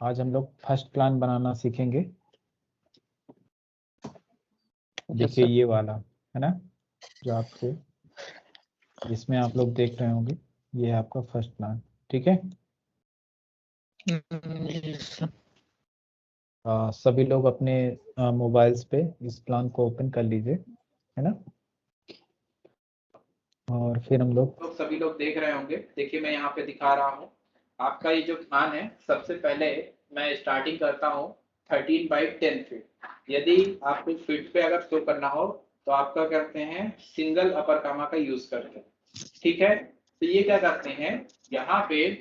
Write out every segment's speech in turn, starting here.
आज हम लोग फर्स्ट प्लान बनाना सीखेंगे। देखिए ये वाला है ना, जो आपके जिसमें आप लोग देख रहे होंगे, ये है आपका फर्स्ट प्लान। ठीक है, सभी लोग अपने मोबाइल्स पे इस प्लान को ओपन कर लीजिए, है ना। और फिर हम लोग सभी लोग देख रहे होंगे। देखिए मैं यहाँ पे दिखा रहा हूँ आपका ये जो प्लान है। सबसे पहले मैं स्टार्टिंग करता हूँ 13/10 फीट। यदि आपको फीट पे अगर शो करना हो तो आप क्या करते हैं, सिंगल अपर कामा का यूज करते हैं। ठीक है, तो ये क्या करते हैं, यहाँ पे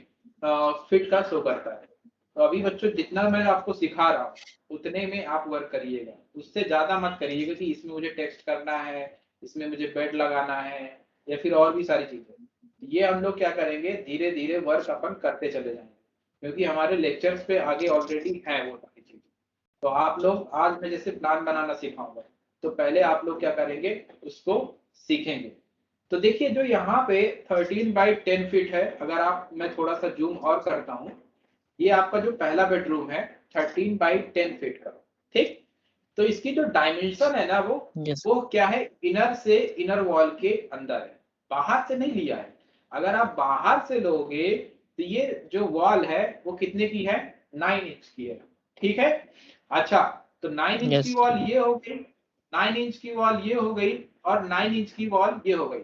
फिट का शो करता है। तो अभी बच्चों जितना मैं आपको सिखा रहा हूँ उतने में आप वर्क करिएगा, उससे ज्यादा मत करिएगा कि इसमें मुझे टेक्स्ट करना है, इसमें मुझे बेड लगाना है या फिर और भी सारी चीजें। ये हम लोग क्या करेंगे, धीरे धीरे वर्क अपन करते चले जाएंगे, क्योंकि हमारे लेक्चर्स पे आगे ऑलरेडी है वो सारी चीजें। तो आप लोग आज मैं जैसे प्लान बनाना सिखाऊंगा, तो पहले आप लोग क्या करेंगे, उसको सीखेंगे। तो देखिए जो यहाँ पे 13/10 फीट है, अगर आप मैं थोड़ा सा जूम और करता हूँ, ये आपका जो पहला बेडरूम है 13/10 फीट का। ठीक, तो इसकी जो डायमेंशन है ना वो क्या है, इनर से इनर वॉल के अंदर है, बाहर से नहीं लिया है। अगर आप बाहर से लोगे तो ये जो वॉल है वो कितने की है, 9 इंच की है। ठीक है, अच्छा तो 9 इंच की वॉल ये हो गई, 9 इंच की वॉल ये हो गई, और 9 इंच की वॉल ये हो गई।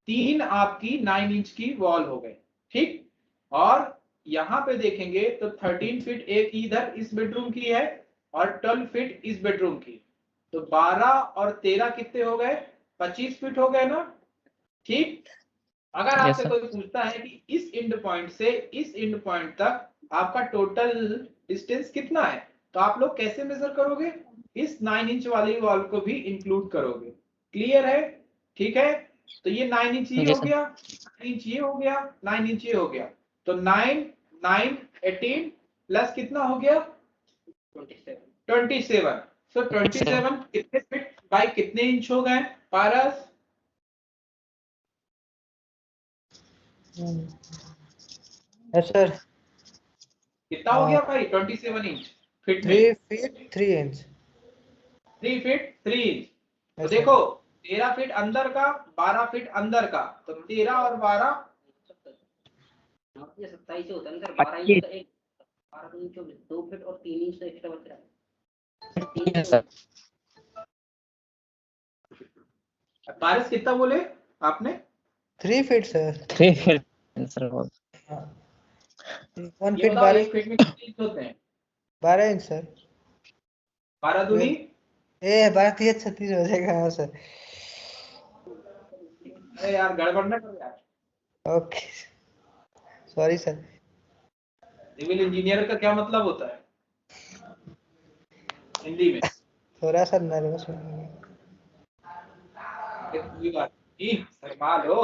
तीन आपकी 9 इंच की वॉल हो गई। ठीक, और यहाँ पे देखेंगे तो 13 फीट एक इधर इस बेडरूम की है और 12 फीट इस बेडरूम की। तो 12 और 13 कितने हो गए, 25 फीट हो गए ना। ठीक, अगर आपसे कोई पूछता है कि इस एंड पॉइंट से इस एंड पॉइंट तक आपका टोटल डिस्टेंस कितना है, तो आप लोग कैसे मेजर करोगे, इस 9 इंच वाली वॉल को भी इंक्लूड करोगे। क्लियर है, ठीक है। तो ये 9 इंच ये हो गया, 9 इंच ये हो गया, 9 इंच ये हो गया। तो 9 9 18 प्लस कितना हो गया, 27। सो 27 कितने फीट बाय कितने इंच हो गए पारस, यस सर। कितना हो गया भाई 27 इंच फीट में, 3 फीट 3 इंच। 3 feet 3 inch. तो Yes, देखो 13 फीट अंदर का, 12 फीट अंदर का, तो 13 और 12 27 होता है ना, 12 इंच का एक 12 इंच 2 फीट और 3 इंच तो एक्स्ट्रा बच रहा है। पारस कितना बोले आपने, 3 feet sir. 3 feet sir. 1 feet 12 एक फीट में कितने इंच होते हैं, 12 इंच सर। 12 दूनी 12 3 36 हो जाएगा। हाँ सर। अरे यार गड़बड़ ना करो यार। Okay sorry sir. Civil engineer का क्या मतलब होता है हिंदी में, थोड़ा सा नर्वस हो गया। कोई बात नहीं, शर्मा लो।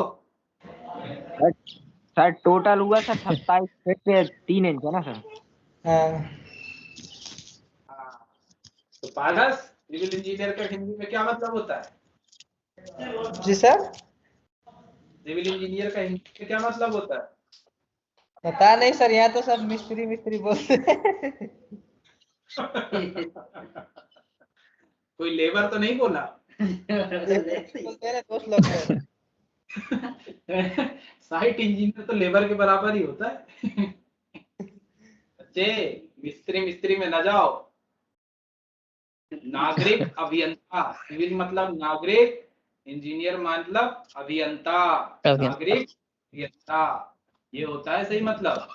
सर टोटल हुआ सर 27 फीट पे 3 इंच है ना सर। हाँ तो पारस सिविल इंजीनियर का हिंदी में क्या मतलब होता है, जी सर। सिविल इंजीनियर का हिंदी में क्या मतलब होता है, पता नहीं सर, यहाँ तो सब मिस्त्री मिस्त्री बोलते हैं। कोई लेबर तो नहीं बोला। बोलते हैं ना दोस्त लोग तो। साइट इंजीनियर तो लेबर के बराबर ही होता है। बच्चे मिस्त्री मिस्त्री में न जाओ। नागरिक अभियंता, सिविल मतलब नागरिक, इंजीनियर मतलब अभियंता। नागरिक अभियंता ये होता है सही मतलब।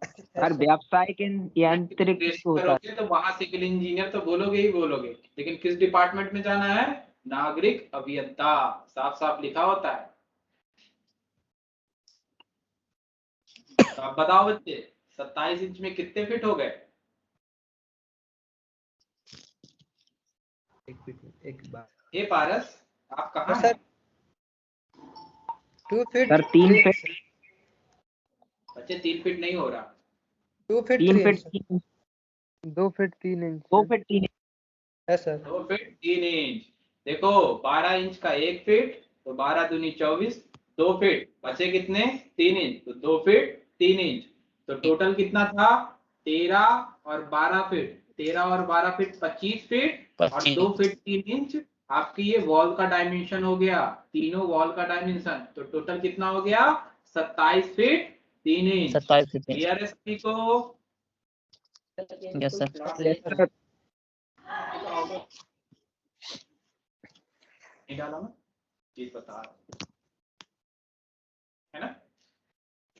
सर व्यावसायिक यांत्रिक होता है तो वहां सिविल इंजीनियर तो बोलोगे ही बोलोगे, लेकिन किस डिपार्टमेंट में जाना है, नागरिक अभियंता, साफ साफ लिखा होता है। तो आप बताओ बच्चे 27 इंच में कितने फिट हो गए, एक बार ये पारस आप कहाँ सर हैं? 2 फीट सर 3 फीट बच्चे 3 फीट नहीं हो रहा, 2 feet 3 3 feet inch. 2 feet 3 inch 2 feet 3 है सर। 2 feet 3 inch. देखो 12 इंच का 1 फीट, तो 12 दूनी 24, 2 फीट बचे कितने 3 इंच, तो 2 फीट 3 इंच। तो टोटल कितना था 13 और 12 फीट, 13 और 12 फीट 25 फीट और 2 फीट 3 इंच आपकी ये वॉल का डायमेंशन हो गया, तीनों वॉल का डायमेंशन। तो टोटल कितना हो गया? 27 फीट 3 इंच। 27 फीट। क्लियर है सभी को? Yes sir. नहीं डाला मैं, चीज बता रहा हूं, है ना।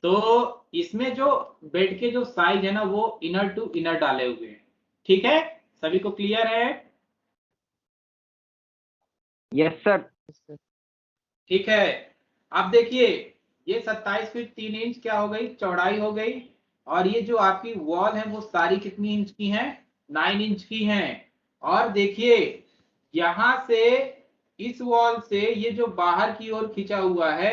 तो इसमें जो बेड के जो साइज है ना वो इनर टू इनर डाले हुए हैं। ठीक है, सभी को क्लियर है? Yes sir. ठीक है, अब देखिए ये 27 फीट 3 इंच क्या हो गई? चौड़ाई हो गई। और ये जो आपकी वॉल है वो सारी कितनी इंच की है? 9 इंच की है। और देखिए यहां से इस वॉल से ये जो बाहर की ओर खींचा हुआ है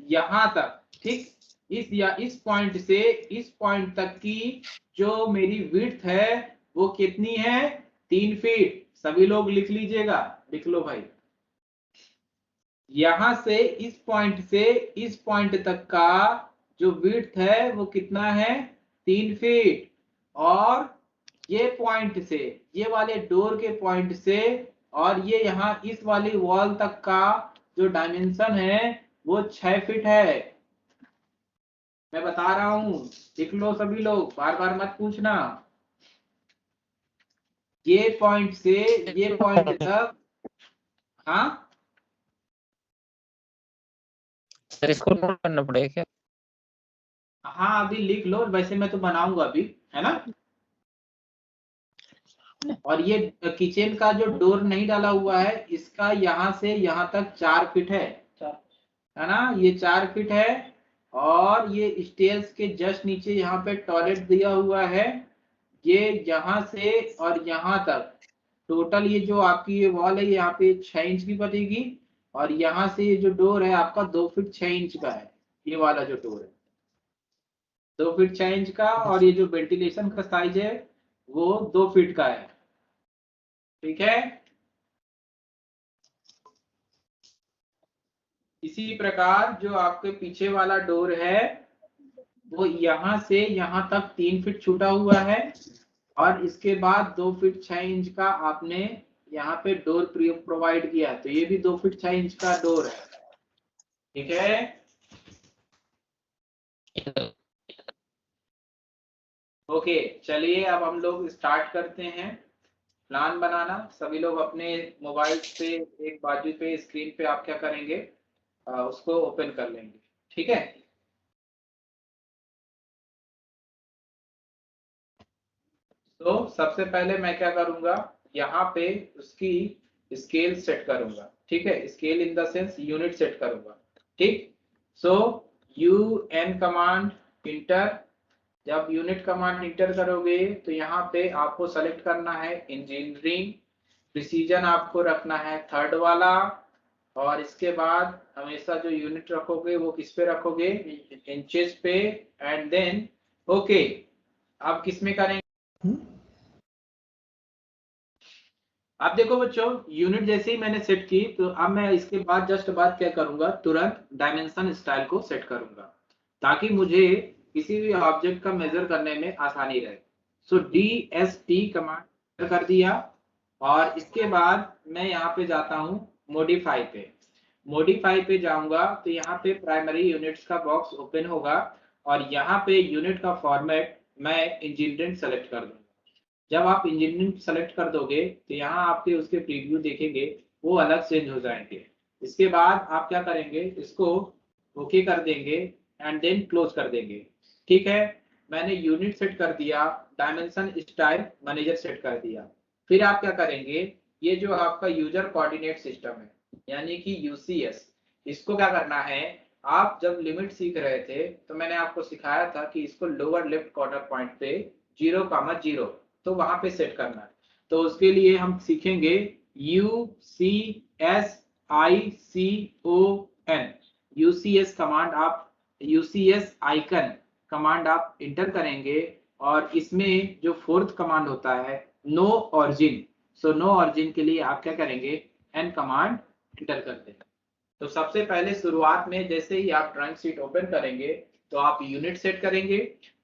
यहां तक, ठीक, इस पॉइंट से इस पॉइंट तक की जो मेरी विड्थ है वो कितनी है? 3 फीट। सभी लोग लिख लीजिएगा, लिख लो भाई। यहां से इस पॉइंट से इस पॉइंट तक का जो विड्थ है वो कितना है? 3 फीट। और ये पॉइंट से, ये वाले डोर के पॉइंट से और ये यहाँ इस वाली वॉल तक का जो डायमेंशन है वो 6 फीट है। मैं बता रहा हूं, लिख लो सभी लोग, बार बार मत पूछना। ये पॉइंट से ये पॉइंट तक, हाँ सर इसको नोट करना पड़ेगा क्या? हाँ अभी लिख लो, वैसे मैं तो बनाऊंगा अभी, है ना। और ये किचन का जो डोर नहीं डाला हुआ है इसका यहाँ से यहाँ तक 4 फीट है ना, ये 4 फीट है। और ये स्टेयर्स के जस्ट नीचे यहाँ पे टॉयलेट दिया हुआ है, ये यहाँ से और यहाँ तक टोटल ये जो आपकी ये वॉल है यहाँ पे 6 इंच की बनेगी। और यहाँ से ये जो डोर है आपका 2 फीट 6 इंच का है, ये वाला जो डोर है 2 फीट 6 इंच का। और ये जो वेंटिलेशन का साइज है वो 2 फीट का है। ठीक है, इसी प्रकार जो आपके पीछे वाला डोर है वो यहाँ से यहाँ तक 3 फीट छूटा हुआ है। और इसके बाद 2 फीट 6 इंच का आपने यहाँ पे डोर प्रोवाइड किया, तो ये भी 2 फीट 6 इंच का डोर है। ठीक है, ओके चलिए अब हम लोग स्टार्ट करते हैं प्लान बनाना। सभी लोग अपने मोबाइल पे एक बाजू पे स्क्रीन पे आप क्या करेंगे, उसको ओपन कर लेंगे। ठीक है, तो सबसे पहले मैं क्या करूंगा, यहाँ पे उसकी स्केल सेट करूंगा। ठीक है, scale in the sense unit set करूंगा। ठीक, सो UN कमांड इंटर। जब यूनिट कमांड इंटर करोगे तो यहाँ पे आपको सेलेक्ट करना है इंजीनियरिंग, प्रिसीजन आपको रखना है 3rd वाला। और इसके बाद हमेशा जो यूनिट रखोगे वो किस पे रखोगे? इंचेस पे। एंड देन ओके, अब किस में करेंगे? अब देखो बच्चों, यूनिट जैसे ही मैंने सेट की तो अब मैं इसके बाद जस्ट बाद क्या करूंगा, तुरंत डायमेंशन स्टाइल को सेट करूंगा ताकि मुझे किसी भी ऑब्जेक्ट का मेजर करने में आसानी रहे। सो DST कमांड कर दिया। और इसके बाद मैं यहाँ पे जाता हूँ मॉडिफाई पे। मॉडिफाई पे जाऊंगा तो यहाँ पे प्राइमरी यूनिट्स का बॉक्स ओपन होगा और यहाँ पे यूनिट का फॉर्मेट मैं इंजीनियरिंग सेलेक्ट कर दूंगा। जब आप इंजीनियरिंग सेलेक्ट कर दोगे तो यहाँ आपके उसके प्रीव्यू देखेंगे वो अलग चेंज हो जाएंगे। इसके बाद आप क्या करेंगे, इसको ओके कर देंगे एंड देन क्लोज कर देंगे। ठीक है, मैंने यूनिट सेट कर दिया, डायमेंशन स्टाइल मैनेजर सेट कर दिया। फिर आप क्या करेंगे, ये जो आपका यूजर कोऑर्डिनेट सिस्टम है यानी कि UCS, इसको क्या करना है, आप जब लिमिट सीख रहे थे तो मैंने आपको सिखाया था कि इसको लोअर लेफ्ट कॉर्नर पॉइंट पे 0,0 तो वहां पे सेट करना है। तो उसके लिए हम सीखेंगे UCS कमांड, आप UCS आइकन कमांड आप इंटर करेंगे। और इसमें जो 4th कमांड होता है no origin, so no origin के लिए आप क्या करेंगे, N कमांड इंटर कर देंगे। तो सबसे पहले शुरुआत में जैसे ही आप ड्राइंग शीट ओपन करेंगे तो आप यूनिट सेट करेंगे,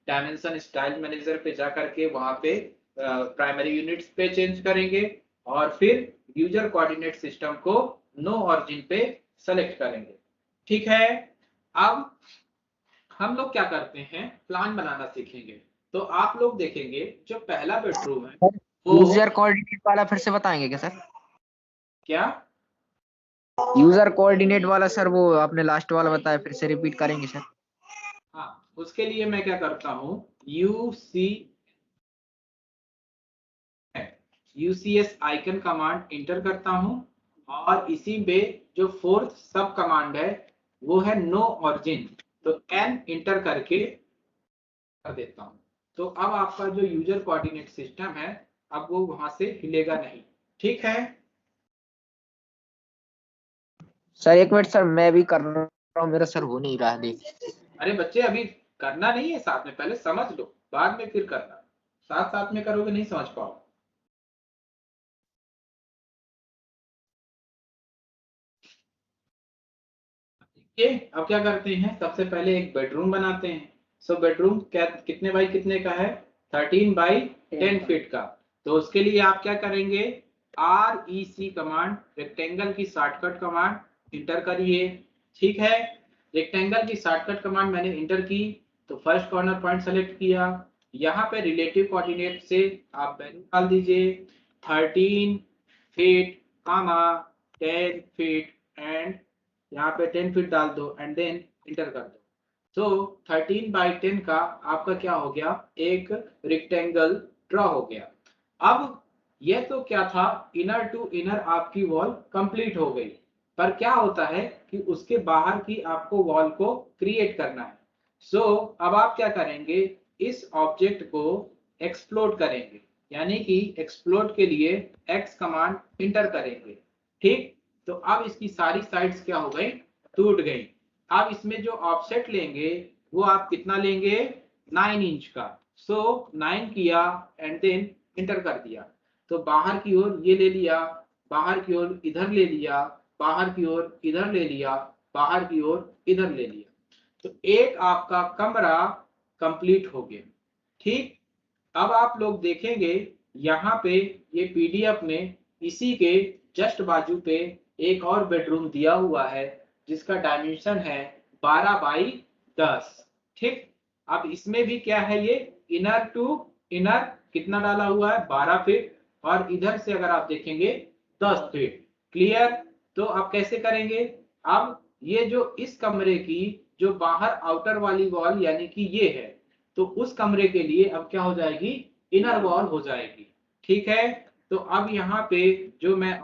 डायमेंशन स्टाइल मैनेजर पे जा करके वहां पे प्राइमरी यूनिट्स पे चेंज करेंगे और फिर यूजर कोऑर्डिनेट सिस्टम को नो ऑरिजिन पे सेलेक्ट करेंगे। ठीक है, अब हम लोग क्या करते हैं, प्लान बनाना सीखेंगे। तो आप लोग देखेंगे जो पहला बेडरूम है वो यूजर कोऑर्डिनेट वाला फिर से बताएंगे क्या सर? क्या, यूजर कोऑर्डिनेट वाला सर, वो आपने लास्ट वाला बताया, फिर से रिपीट करेंगे सर? हाँ, उसके लिए मैं क्या करता हूँ, यूसीएस आइकन कमांड इंटर करता हूँ और इसी में जो फोर्थ सब कमांड है वो है नो ऑरिजिन, तो एन इंटर करके कर देता हूँ। तो अब आपका जो यूजर कोऑर्डिनेट सिस्टम है अब वो वहां से हिलेगा नहीं। ठीक है सर एक मिनट सर, मैं भी कर रहा हूँ, मेरा सर हो नहीं रहा है, देख। अरे बच्चे अभी करना नहीं है साथ में, पहले समझ लो बाद में फिर करना, साथ साथ में करोगे नहीं समझ पाओ। अब क्या करते हैं, सबसे पहले एक बेडरूम बनाते हैं। सो बेडरूम क्या कितने बाई कितने का है, 13 बाई 10 फीट का। तो उसके लिए आप क्या करेंगे, REC कमांड, रेक्टेंगल की शॉर्टकट कमांड इंटर करिए। ठीक है, रेक्टेंगल की शॉर्टकट कमांड मैंने इंटर की तो फर्स्ट कॉर्नर पॉइंट सेलेक्ट किया। यहाँ पे रिलेटिव कोऑर्डिनेट से आप वैल्यू डाल दीजिए 13 फीट, 10 फीट एंड यहाँ पे 10 फीट डाल दो एंड देन इंटर कर दो। तो 13 बाई 10 का आपका क्या हो गया, एक रेक्टेंगल ड्रॉ हो गया। अब ये तो क्या था, इनर टू इनर आपकी वॉल कंप्लीट हो गई, पर क्या होता है कि उसके बाहर की आपको वॉल को क्रिएट करना है। सो अब आप क्या करेंगे, इस ऑब्जेक्ट को एक्सप्लोड करेंगे, यानी कि एक्सप्लोड के लिए एक्स कमांड इंटर करेंगे। ठीक, तो अब इसकी सारी साइड्स क्या हो गई, टूट गई। अब इसमें जो ऑफसेट लेंगे वो आप कितना लेंगे, 9 इंच का। सो 9 किया एंड देन इंटर कर दिया। तो बाहर की ओर ये ले लिया, बाहर की ओर इधर ले लिया, बाहर की ओर इधर ले लिया, बाहर की ओर इधर ले लिया। तो एक आपका कमरा कंप्लीट हो गया। ठीक, अब आप लोग देखेंगे यहाँ पे ये पीडीएफ में इसी के जस्ट बाजू पे एक और बेडरूम दिया हुआ है जिसका डायमेंशन है 12 बाई 10। ठीक, अब इसमें भी क्या है, ये इनर टू इनर कितना डाला हुआ है, 12 फीट, और इधर से अगर आप देखेंगे 10 फीट। क्लियर, तो अब कैसे करेंगे, अब ये जो इस कमरे की जो बाहर आउटर वाली वॉल यानी कि ये है, तो उस कमरे के लिए अब क्या हो जाएगी, इनर वॉल हो जाएगी। ठीक है, तो अब यहाँ पे जो मैं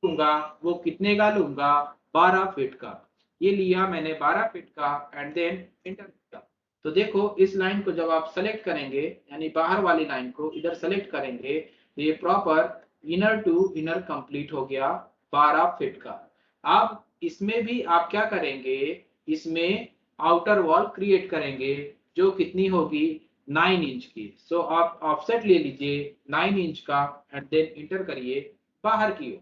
लूंगा वो कितने का लूंगा, 12 फीट का। ये लिया मैंने 12 फीट का एंड देन इंटर किया। तो देखो इस लाइन को जब आप सेलेक्ट करेंगे, यानी बाहर वाली लाइन को इधर सेलेक्ट करेंगे, तो ये proper inner to inner complete हो गया 12 फीट का। अब इसमें भी आप क्या करेंगे, इसमें आउटर वॉल क्रिएट करेंगे जो कितनी होगी, 9 इंच की। सो आप ऑफसेट ले लीजिए 9 इंच का एंड देन इंटर करिए बाहर की ओर।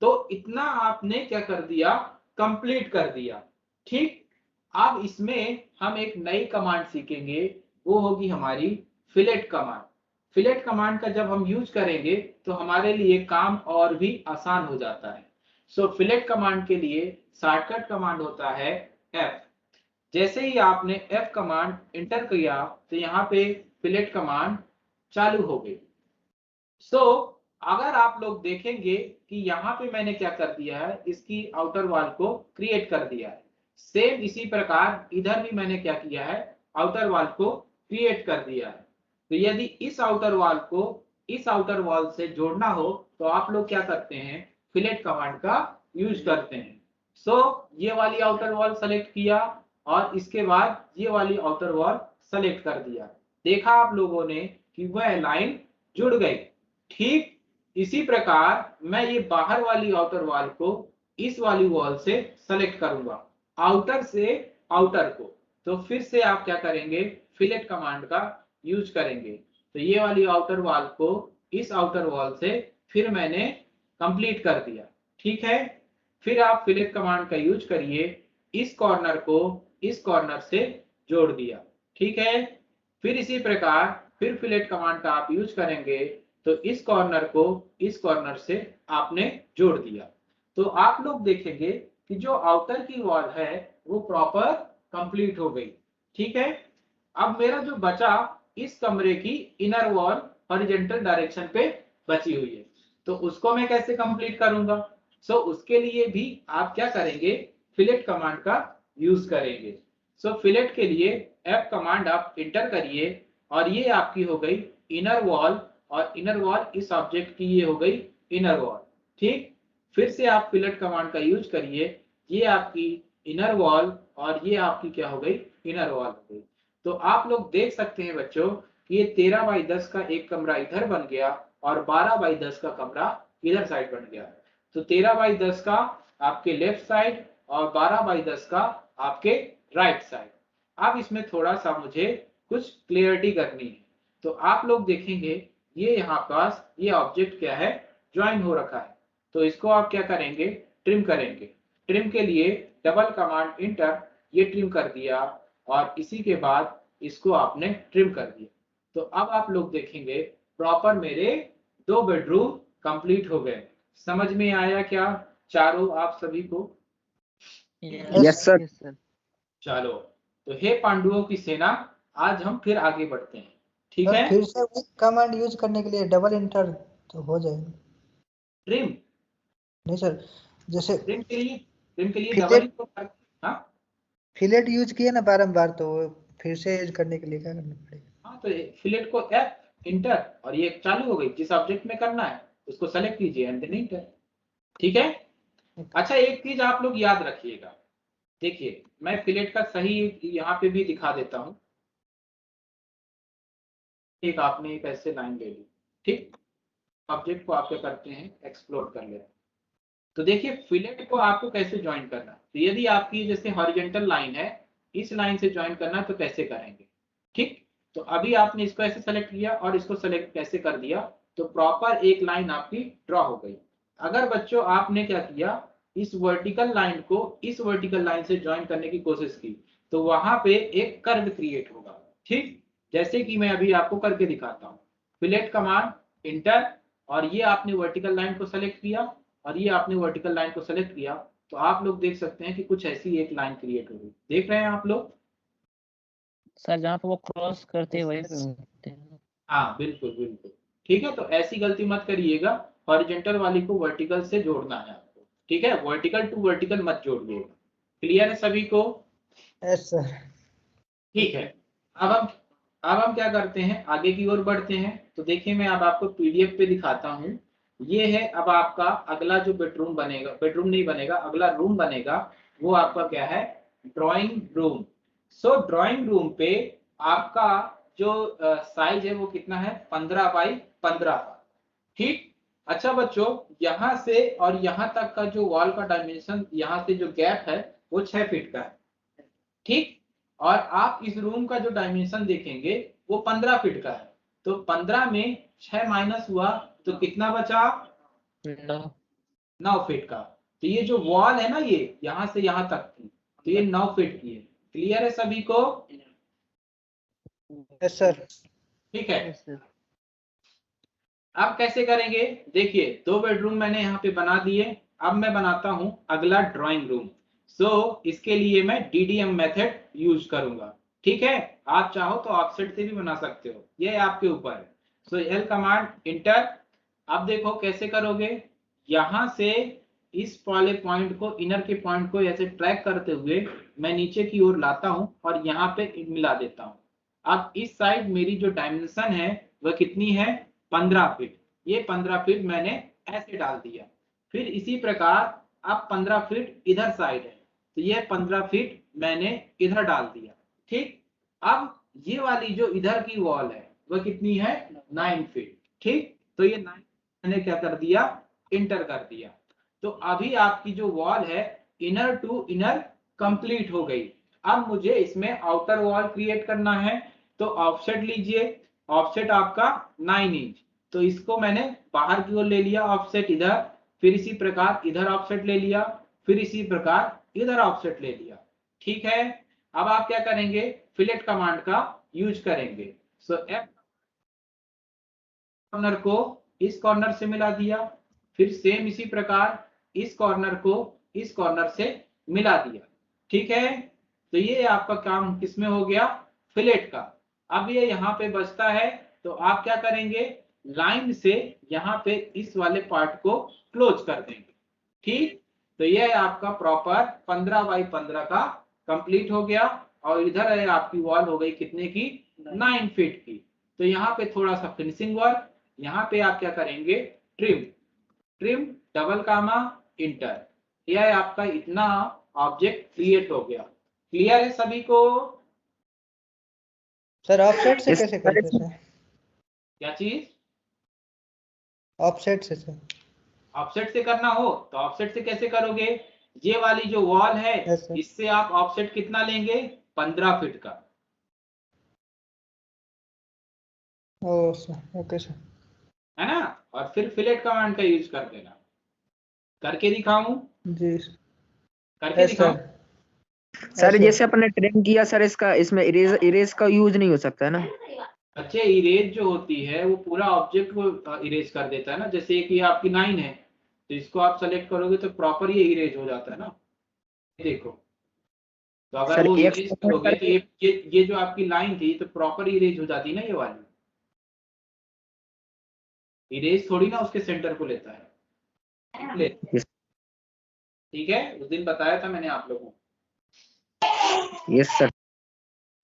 तो इतना आपने क्या कर दिया, कंप्लीट कर दिया। ठीक, अब इसमें हम एक नई कमांड सीखेंगे, वो होगी हमारी फिलेट कमांड। फिलेट कमांड का जब हम यूज करेंगे तो हमारे लिए काम और भी आसान हो जाता है। सो फिलेट कमांड के लिए शॉर्टकट कमांड होता है F। जैसे ही आपने F कमांड इंटर किया तो यहाँ पे फिलेट कमांड चालू हो गई। सो अगर आप लोग देखेंगे कि यहाँ पे मैंने क्या कर दिया है, इसकी आउटर वॉल को क्रिएट कर दिया है। सेम इसी प्रकार इधर भी मैंने क्या किया है, आउटर वॉल को क्रिएट कर दिया है। तो यदि इस आउटर वॉल को इस आउटर वॉल से जोड़ना हो तो आप लोग क्या करते हैं, फिलेट कमांड का यूज करते हैं। सो ये वाली आउटर वॉल सेलेक्ट किया और इसके बाद ये वाली आउटर वॉल सेलेक्ट कर दिया। देखा आप लोगों ने कि वह लाइन जुड़ गई। ठीक, इसी प्रकार मैं ये बाहर वाली आउटर वॉल को इस वाली वॉल से सेलेक्ट करूंगा, आउटर से आउटर को। तो फिर से आप क्या करेंगे, फिलेट कमांड का यूज करेंगे। तो ये वाली आउटर वॉल को इस आउटर वॉल से फिर मैंने कंप्लीट कर दिया। ठीक है, फिर आप फिलेट कमांड का यूज करिए, इस कॉर्नर को इस कॉर्नर से जोड़ दिया। ठीक है, फिर इसी प्रकार फिर फिलेट कमांड का आप यूज करेंगे तो इस कॉर्नर को इस कॉर्नर से आपने जोड़ दिया। तो आप लोग देखेंगे कि जो आउटर की वॉल है वो प्रॉपर कंप्लीट हो गई। ठीक है, अब मेरा जो बचा इस कमरे की इनर वॉल हॉरिजॉन्टल डायरेक्शन पे बची हुई है, तो उसको मैं कैसे कंप्लीट करूंगा? सो उसके लिए भी आप क्या करेंगे, फिलेट कमांड का यूज करेंगे। सो फिलेट के लिए F कमांड आप इंटर करिए और ये आपकी हो गई इनर वॉल, और इनर वॉल इस ऑब्जेक्ट की ये हो गई इनर वॉल। ठीक, फिर से आप फिलेट कमांड का यूज करिए, ये आपकी इनर वॉल और ये आपकी क्या हो गई, इनर वॉल हो गई। तो आप लोग देख सकते हैं बच्चों कि ये 13 बाई 10 का एक कमरा इधर बन गया और 12 बाई 10 का कमरा इधर साइड बन गया। तो 13 बाई 10 का आपके लेफ्ट साइड और 12 बाई 10 का आपके राइट साइड। अब इसमें थोड़ा सा मुझे कुछ क्लियरिटी करनी है। तो आप लोग देखेंगे ये यहाँ पास ये ऑब्जेक्ट क्या है, ज्वाइन हो रखा है। तो इसको आप क्या करेंगे, ट्रिम करेंगे। ट्रिम के लिए डबल कमांड इंटर, ये ट्रिम कर दिया और इसी के बाद इसको आपने ट्रिम कर दिया। तो अब आप लोग देखेंगे प्रॉपर मेरे 2 बेडरूम कंप्लीट हो गए। समझ में आया क्या चारों आप सभी को? Yes sir. चलो, तो हे पांडवों की सेना, आज हम फिर आगे बढ़ते हैं। ठीक है, फिर से कमांड यूज करने के लिए डबल इंटर तो हो जाएगा। ट्रिम नहीं सर, जैसे ट्रिम के लिए फिलेट- डबल इंटर। हाँ फिलेट यूज किए ना बारंबार, तो फिर से यूज करने के लिए क्या करना पड़ेगा? हाँ, तो फिलेट को F इंटर और ये चालू हो गई। जिस ऑब्जेक्ट में करना है उसको सेलेक्ट कीजिए एंड देन इंटर। ठीक है, अच्छा एक चीज आप लोग याद रखिएगा, देखिए मैं फिलेट का सही यहाँ पे भी दिखा देता हूँ। एक आपने एक ऐसे लाइन ले ली, ठीक, ऑब्जेक्ट को आप क्या करते हैं, एक्सप्लोर कर लेते हैं। तो देखिए फिलेट को आपको कैसे ज्वाइन करना है। तो यदि आपकी जैसे हॉरिजॉन्टल लाइन है, इस लाइन से ज्वाइन करना है तो कैसे करेंगे। ठीक, तो अभी आपने इसको ऐसे सेलेक्ट किया और इसको सेलेक्ट कैसे कर दिया, तो प्रॉपर एक लाइन आपकी ड्रॉ हो गई। अगर बच्चों आपने क्या किया, इस वर्टिकल लाइन को इस वर्टिकल लाइन से ज्वाइन करने की कोशिश की, तो वहां पे एक कर्व क्रिएट होगा। ठीक, जैसे कि मैं अभी आपको करके दिखाता हूँ। फिलेट कमांड इंटर और ये आपने वर्टिकल लाइन को सेलेक्ट किया और ये आपने वर्टिकल लाइन को सेलेक्ट किया, तो आप लोग देख सकते हैं कि कुछ ऐसी एक लाइन क्रिएट हो गई। देख रहे हैं आप लोग? सर जहाँ पे वो क्रॉस करते हुए होते हैं। हाँ बिल्कुल बिल्कुल, ठीक है। तो ऐसी गलती मत करिएगा, हॉरिजॉन्टल वाली को वर्टिकल से जोड़ना है आपको। ठीक है, वर्टिकल टू वर्टिकल मत जोड़िएगा। क्लियर है सभी को? Yes sir. ठीक है, अब हम क्या करते हैं, आगे की ओर बढ़ते हैं। तो देखिए मैं अब आपको पीडीएफ पे दिखाता हूँ। ये है अब आपका अगला जो बेडरूम बनेगा, बेडरूम नहीं बनेगा, अगला रूम बनेगा, वो आपका क्या है, ड्राइंग रूम। सो ड्राइंग रूम पे आपका जो साइज है वो कितना है, 15 बाई 15 का। ठीक, अच्छा बच्चों, यहाँ से और यहाँ तक का जो वॉल का डायमेंशन, यहाँ से जो गैप है वो 6 फीट का है। ठीक, और आप इस रूम का जो डायमेंशन देखेंगे वो 15 फीट का है। तो 15 में 6 माइनस हुआ तो कितना बचा, 9 फीट का। तो ये जो वॉल है ना, ये यहाँ से यहाँ तक की, तो ये 9 फीट की है। क्लियर है सभी को? Yes sir. ठीक है, अब कैसे करेंगे, देखिए 2 बेडरूम मैंने यहाँ पे बना दिए। अब मैं बनाता हूँ अगला ड्राइंग रूम। सो इसके लिए मैं DDM मेथड यूज करूंगा। ठीक है, आप चाहो तो ऑफसेट से भी बना सकते हो, ये आपके ऊपर है। सो L कमांड इंटर। अब देखो कैसे करोगे, यहाँ से इस वाले पॉइंट को, इनर के पॉइंट को ऐसे ट्रैक करते हुए मैं नीचे की ओर लाता हूँ और यहाँ पे मिला देता हूँ। अब इस साइड मेरी जो डायमेंशन है वह कितनी है, 15 फीट। ये 15 फीट मैंने ऐसे डाल दिया। फिर इसी प्रकार अब 15 फीट इधर साइड है, तो ये 15 फीट मैंने इधर डाल दिया। ठीक, अब ये वाली जो इधर की वॉल है वह कितनी है, 9 फीट। ठीक, तो ये 9 मैंने क्या कर दिया, इंटर कर दिया। तो अभी आपकी जो वॉल है इनर टू इनर कंप्लीट हो गई। अब मुझे इसमें आउटर वॉल क्रिएट करना है, तो ऑफसेट लीजिए, ऑफसेट आपका 9 इंच। तो इसको मैंने बाहर की ओर ले लिया ऑफसेट इधर, फिर इसी प्रकार इधर ऑफसेट ले लिया, फिर इसी प्रकार इधर ऑफसेट ले लिया। ठीक है, अब आप क्या करेंगे, फिलेट कमांड का यूज करेंगे। सो एफ कॉर्नर को इस कॉर्नर से मिला दिया, फिर सेम इसी प्रकार इस कॉर्नर को इस कॉर्नर से मिला दिया। ठीक है, तो ये आपका काम किसमें हो गया, फिलेट का। अब ये यहाँ पे बचता है तो आप क्या करेंगे, लाइन से यहाँ पे इस वाले पार्ट को क्लोज कर देंगे। ठीक, तो ये आपका प्रॉपर 15 बाई 15 का कंप्लीट हो गया। और इधर है आपकी वॉल हो गई कितने की, 9 फीट की। तो यहाँ पे थोड़ा सा फिनिशिंग वर्क, यहाँ पे आप क्या करेंगे, trim, trim double comma enter, यह है आपका इतना ऑब्जेक्ट क्रिएट हो गया। क्लियर है सभी को? सर ऑफसेट से Yes, कैसे करते सर? क्या चीज? ऑफसेट से सर। ऑफसेट से करना हो तो ऑफसेट से कैसे करोगे, ये वाली जो वॉल है Yes, sir. इससे आप ऑफसेट कितना लेंगे, 15 फीट का। ओ सर, ओके सर। है ना, और फिर फिलेट कमांड का यूज कर देना। करके दिखाऊं, जी सर। करके यस दिखाऊं? सर। सर जैसे अपने ट्रिम किया सर, इसका इसमें इरेज का यूज नहीं हो सकता है ना? अच्छे, इरेज जो होती है वो पूरा ऑब्जेक्ट को इरेज कर देता है ना। जैसे कि आपकी 9 है तो इसको आप सेलेक्ट करोगे तो प्रॉपर ये इरेज हो जाता है ना। देखो, तो अगर सर वो एक इरेज करोगे तो ये जो आपकी लाइन थी तो प्रॉपर इरेज हो जाती ना ये वाली। इरेज थोड़ी ना उसके सेंटर को लेता है, ले। ठीक है, उस दिन बताया था मैंने आप लोगों को। Yes sir.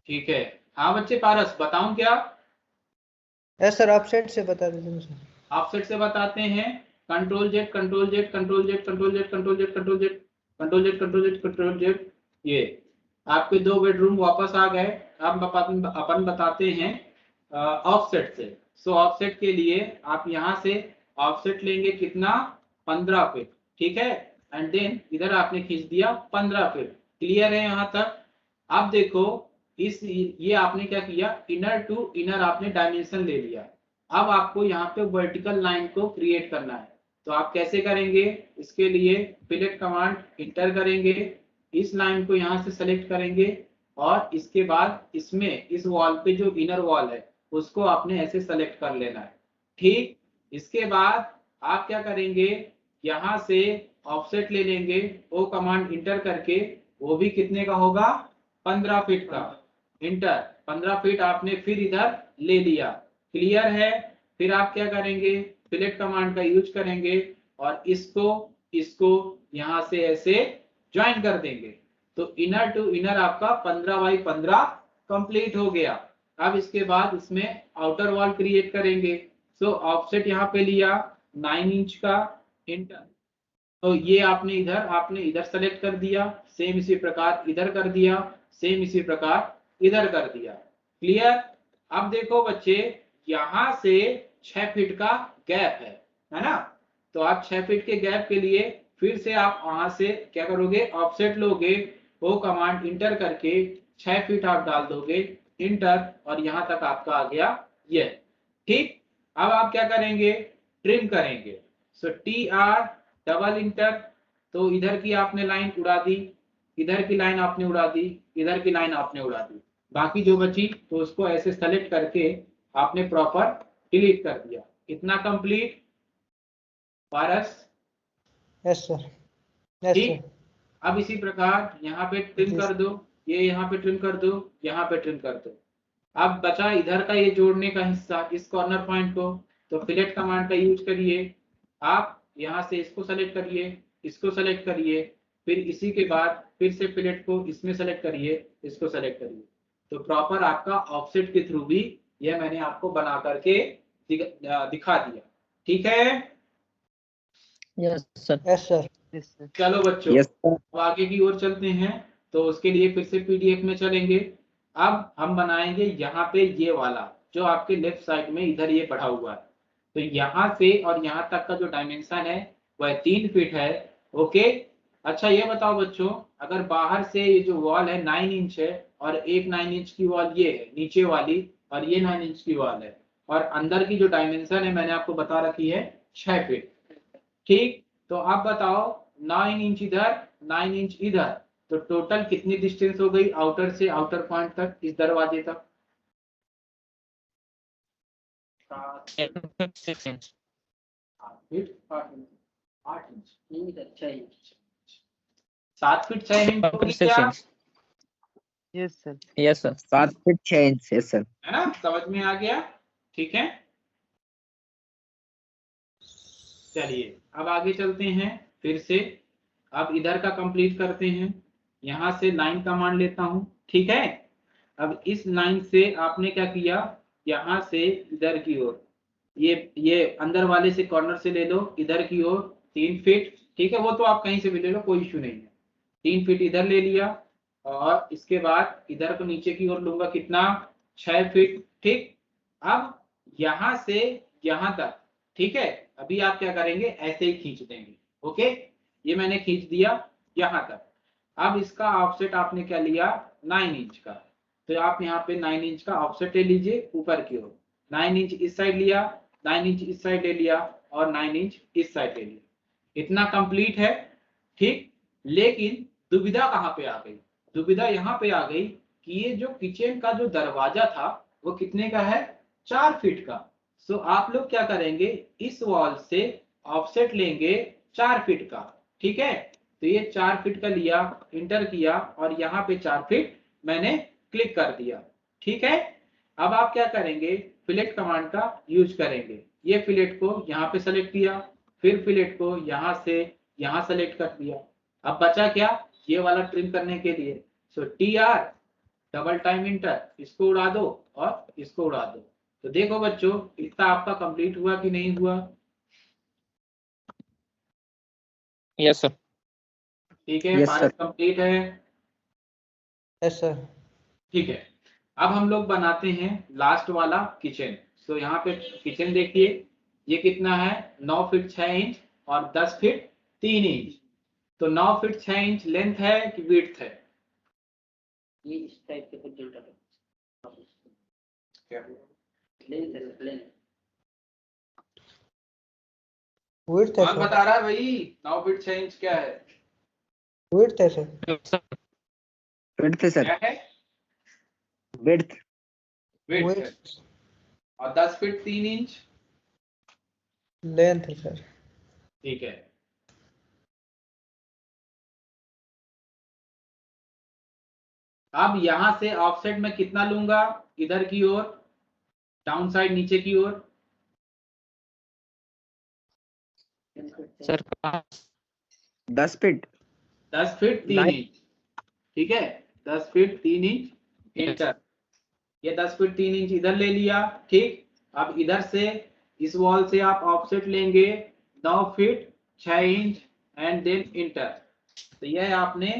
ठीक है, हाँ बच्चे, पारस बताऊं क्या? यस सर, ऑफसेट से बता दीजिए सर। ऑफसेट से बताते हैं, control Z control Z control Z control Z control Z control Z control Z control Z control Z. ये आपके 2 बेडरूम वापस आ गए। अब अपन बताते हैं ऑफसेट से। सो ऑफसेट के लिए आप यहाँ से ऑफसेट लेंगे कितना, 15 फीट। ठीक है, एंड देन इधर आपने खींच दिया 15 फीट। क्लियर है यहाँ तक? अब देखो ये आपने क्या किया, इनर टू इनर आपने डायमेंशन ले लिया। अब आपको यहाँ पे वर्टिकल लाइन को क्रिएट करना है, तो आप कैसे करेंगे, इसके लिए फिलेट कमांड इंटर करेंगे, इस लाइन को यहाँ से सेलेक्ट करेंगे और इसके बाद इसमें इस वॉल पे जो इनर वॉल है उसको आपने ऐसे सेलेक्ट कर लेना है। ठीक, इसके बाद आप क्या करेंगे, यहाँ से ऑफसेट ले लेंगे, वो कमांड इंटर करके, वो भी कितने का होगा, 15 फीट का। इंटर, 15 फीट आपने फिर इधर ले लिया। क्लियर है? फिर आप क्या करेंगे, फिलेट कमांड का यूज करेंगे और इसको यहां से ऐसे ज्वाइन कर देंगे। तो इनर टू इनर आपका 15 बाई 15 कंप्लीट हो गया। अब इसके बाद इसमें आउटर वॉल क्रिएट करेंगे। सो ऑफसेट यहाँ पे लिया 9 इंच का, इंटर। तो ये आपने इधर सेलेक्ट कर दिया, सेम इसी प्रकार इधर कर दिया, सेम इसी प्रकार इधर कर दिया। क्लियर? अब देखो बच्चे, यहां से 6 फीट का गैप है ना, तो आप 6 फीट के गैप के लिए फिर से आप वहां से क्या करोगे, ऑफसेट लोगे, वो कमांड इंटर करके 6 फीट आप डाल दोगे, इंटर, और यहां तक आपका आ गया ये। ठीक, अब आप क्या करेंगे, ट्रिम करेंगे। सो TR डबल इंटर, तो इधर की आपने लाइन उड़ा दी, इधर की लाइन आपने उड़ा दी, इधर की लाइन आपने उड़ा दी, बाकी जो बची तो उसको ऐसे सेलेक्ट करके आपने प्रॉपर डिलीट कर दिया। इतना complete Paras? Yes sir. Yes ठीक, सर। अब इसी प्रकार यहाँ पे ट्रिम कर दो, ये यहाँ पे ट्रिम कर दो, यहाँ पे ट्रिम कर दो। अब बचा इधर का ये जोड़ने का हिस्सा, इस कॉर्नर पॉइंट को, तो फिलेट कमांड का यूज करिए। आप यहाँ से इसको सेलेक्ट करिए, इसको सेलेक्ट करिए, फिर इसी के बाद फिर से फिलेट को इसमें सेलेक्ट करिए, इसको सेलेक्ट करिए। तो प्रॉपर आपका ऑफसेट के थ्रू भी यह मैंने आपको बना करके दिखा दिया। ठीक है? Yes sir. Yes sir. चलो बच्चों, यस सर। अब आगे की ओर चलते हैं। तो उसके लिए फिर से PDF में चलेंगे। अब हम बनाएंगे यहाँ पे ये वाला जो आपके लेफ्ट साइड में इधर ये बढ़ा हुआ है। तो यहाँ से और यहाँ तक का जो डायमेंशन है वह 3 फीट है। ओके, अच्छा ये बताओ बच्चों, अगर बाहर से ये जो वॉल है 9 इंच है और एक 9 इंच की वॉल ये है नीचे वाली, और ये 9 इंच की वॉल है, और अंदर की जो डायमेंशन है मैंने आपको बता रखी है 6 फीट। ठीक, तो आप बताओ 9 इंच इधर 9 इंच इधर, तो टोटल कितनी डिस्टेंस हो गई आउटर से आउटर पॉइंट तक इस दरवाजे तक? 6 इंच 8 इंच। नहीं सर 6 इंच 7 फीट 6 इंच हो गया, yes sir. Yes sir 7 feet 6 inch. Yes sir. है ना? समझ में आ गया? ठीक है, चलिए अब आगे चलते हैं फिर से। अब इधर का कंप्लीट करते हैं। यहां से लाइन कमांड लेता हूं, ठीक है। अब इस लाइन से आपने क्या किया, यहां से इधर की ओर ये अंदर वाले से कॉर्नर से ले लो इधर की ओर 3 फीट, ठीक है। वो तो आप कहीं से भी ले लो, कोई इश्यू नहीं है। 3 फीट इधर ले लिया और इसके बाद इधर को नीचे की ओर लूंगा कितना, 6 फीट, ठीक। अब यहां से यहां तक, ठीक है। अभी आप क्या करेंगे, ऐसे ही खींच देंगे, ओके। ये मैंने खींच दिया यहां तक। अब इसका ऑफसेट आपने क्या लिया, 9 इंच का। तो आप यहाँ पे 9 इंच का ऑफसेट ले लीजिए ऊपर की ओर। 9 इंच इस साइड लिया, 9 इंच इस साइड ले लिया और 9 इंच इस साइड ले लिया। इतना कंप्लीट है, ठीक। लेकिन दुविधा कहाँ पे आ गई, दुविधा यहाँ पे आ गई कि ये जो किचन का जो दरवाजा था वो कितने का है, 4 फीट का। सो आप लोग क्या करेंगे, इस वॉल से ऑफसेट लेंगे 4 फीट का, ठीक है। तो ये 4 फीट का लिया, इंटर किया और यहाँ पे 4 फीट मैंने क्लिक कर दिया, ठीक है। अब आप क्या करेंगे, फिलेट कमांड का यूज करेंगे। ये फिलेट को यहाँ पे सेलेक्ट किया, फिर फिलेट को यहाँ से यहाँ सेलेक्ट कर दिया। अब बचा क्या, ये वाला ट्रिम करने के लिए। सो TR डबल टाइम इंटर, इसको उड़ा दो और इसको उड़ा दो। तो देखो बच्चों, इतना आपका कंप्लीट हुआ कि नहीं हुआ? यस सर ठीक है, Yes, पार्ट sir. कंप्लीट है, यस सर। ठीक है। अब हम लोग बनाते हैं लास्ट वाला किचन। सो यहाँ पे किचन देखिए, ये कितना है, 9 फीट 6 इंच और 10 फीट 3 इंच। तो 9 फीट 6 इंच लेंथ है कि विड्थ है? ये इस टाइप के कुछ डेल्टा लेंथ है लेंथ विड्थ है कौन सर। बता रहा है भाई, 9 फीट 6 इंच क्या है? विड्थ है सर। विड्थ है सर। क्या है? विड्थ। विड्थ है। विड्थ और 10 फीट 3 इंच लेंथ है सर। ठीक है। अब यहां से ऑफसेट में कितना लूंगा, इधर की ओर, डाउन साइड नीचे की ओर? सर 10 फीट 10 फीट 3 इंच, ठीक है। 10 फीट 3 इंच इंटर। ये 10 फीट 3 इंच इधर ले लिया, ठीक। अब इधर से इस वॉल से आप ऑफसेट लेंगे 9 feet 6 inch and then enter. तो यह आपने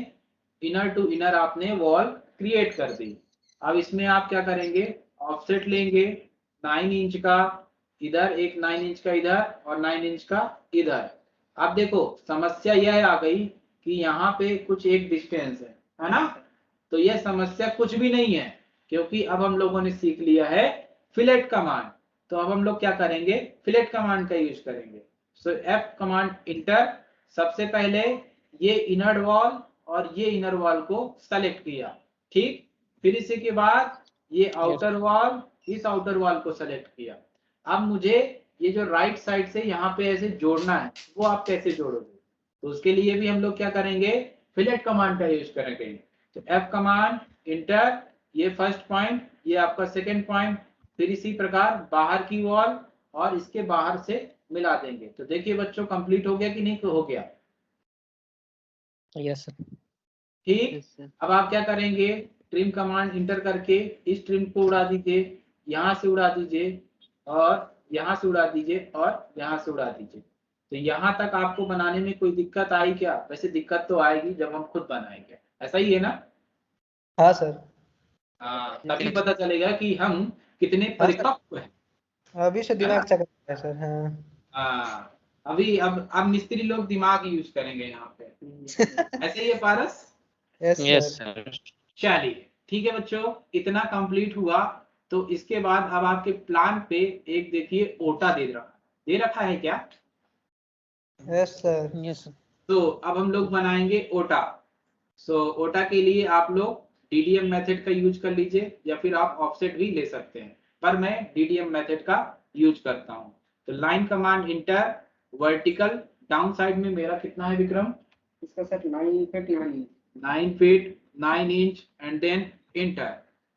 इनर टू इनर आपने वॉल क्रिएट कर दी। अब इसमें आप क्या करेंगे, ऑफसेट लेंगे 9 इंच का इधर, एक 9 इंच का इधर और 9 इंच का इधर। अब देखो समस्या यह आ गई कि यहाँ पे कुछ एक डिस्टेंस है ना। तो यह समस्या कुछ भी नहीं है, क्योंकि अब हम लोगों ने सीख लिया है फिलेट कमांड। तो अब हम लोग क्या करेंगे, फिलेट कमांड का यूज करेंगे। सो F कमांड इंटर। सबसे पहले ये इनर वॉल और ये इनर वॉल को सेलेक्ट किया, ठीक। फिर इसी के बाद ये आउटर वॉल, इस आउटर वॉल को सेलेक्ट किया। अब मुझे ये जो राइट साइड से यहाँ पे ऐसे जोड़ना है, वो आप कैसे जोड़ोगे? तो उसके लिए भी हम लोग क्या करेंगे, फिलेट कमांड का यूज करेंगे। तो F कमांड इंटर, ये फर्स्ट पॉइंट, ये आपका सेकेंड पॉइंट। फिर इसी प्रकार बाहर की वॉल और इसके बाहर से मिला देंगे। तो देखिए बच्चों, कंप्लीट हो गया कि नहीं हो गया? यस सर ठीक। अब आप क्या करेंगे, ट्रिम कमांड इंटर करके इस ट्रिम को उड़ा दीजिए, यहाँ से उड़ा दीजिए और यहाँ से उड़ा दीजिए और यहाँ से उड़ा दीजिए। तो यहाँ तक आपको बनाने में कोई दिक्कत आई क्या? वैसे दिक्कत तो आएगी जब हम खुद बनाएंगे, ऐसा ही है ना? हाँ सर। हाँ, तभी पता चलेगा कि हम कितने परिपक्व हैं। अभी से दिमाग चल रहा है सर। हाँ हाँ, अभी अब मिस्त्री लोग दिमाग यूज करेंगे यहाँ पे, ऐसे ही है Paras? Yes yes sir. Sir चलिए ठीक है बच्चों, इतना कंप्लीट हुआ। तो इसके बाद अब आपके प्लान पे एक देखिए ओटा दे रखा है क्या? Yes sir. यस सर तो अब हम लोग बनाएंगे ओटा। सो ओटा के लिए आप लोग DDM मेथड का यूज कर लीजिए या फिर आप ऑफसेट भी ले सकते हैं, पर मैं DDM मेथड का यूज करता हूं। तो line command enter vertical down side में मेरा कितना है विक्रम? इसका sir 9 feet 9 feet 9 inch and then enter.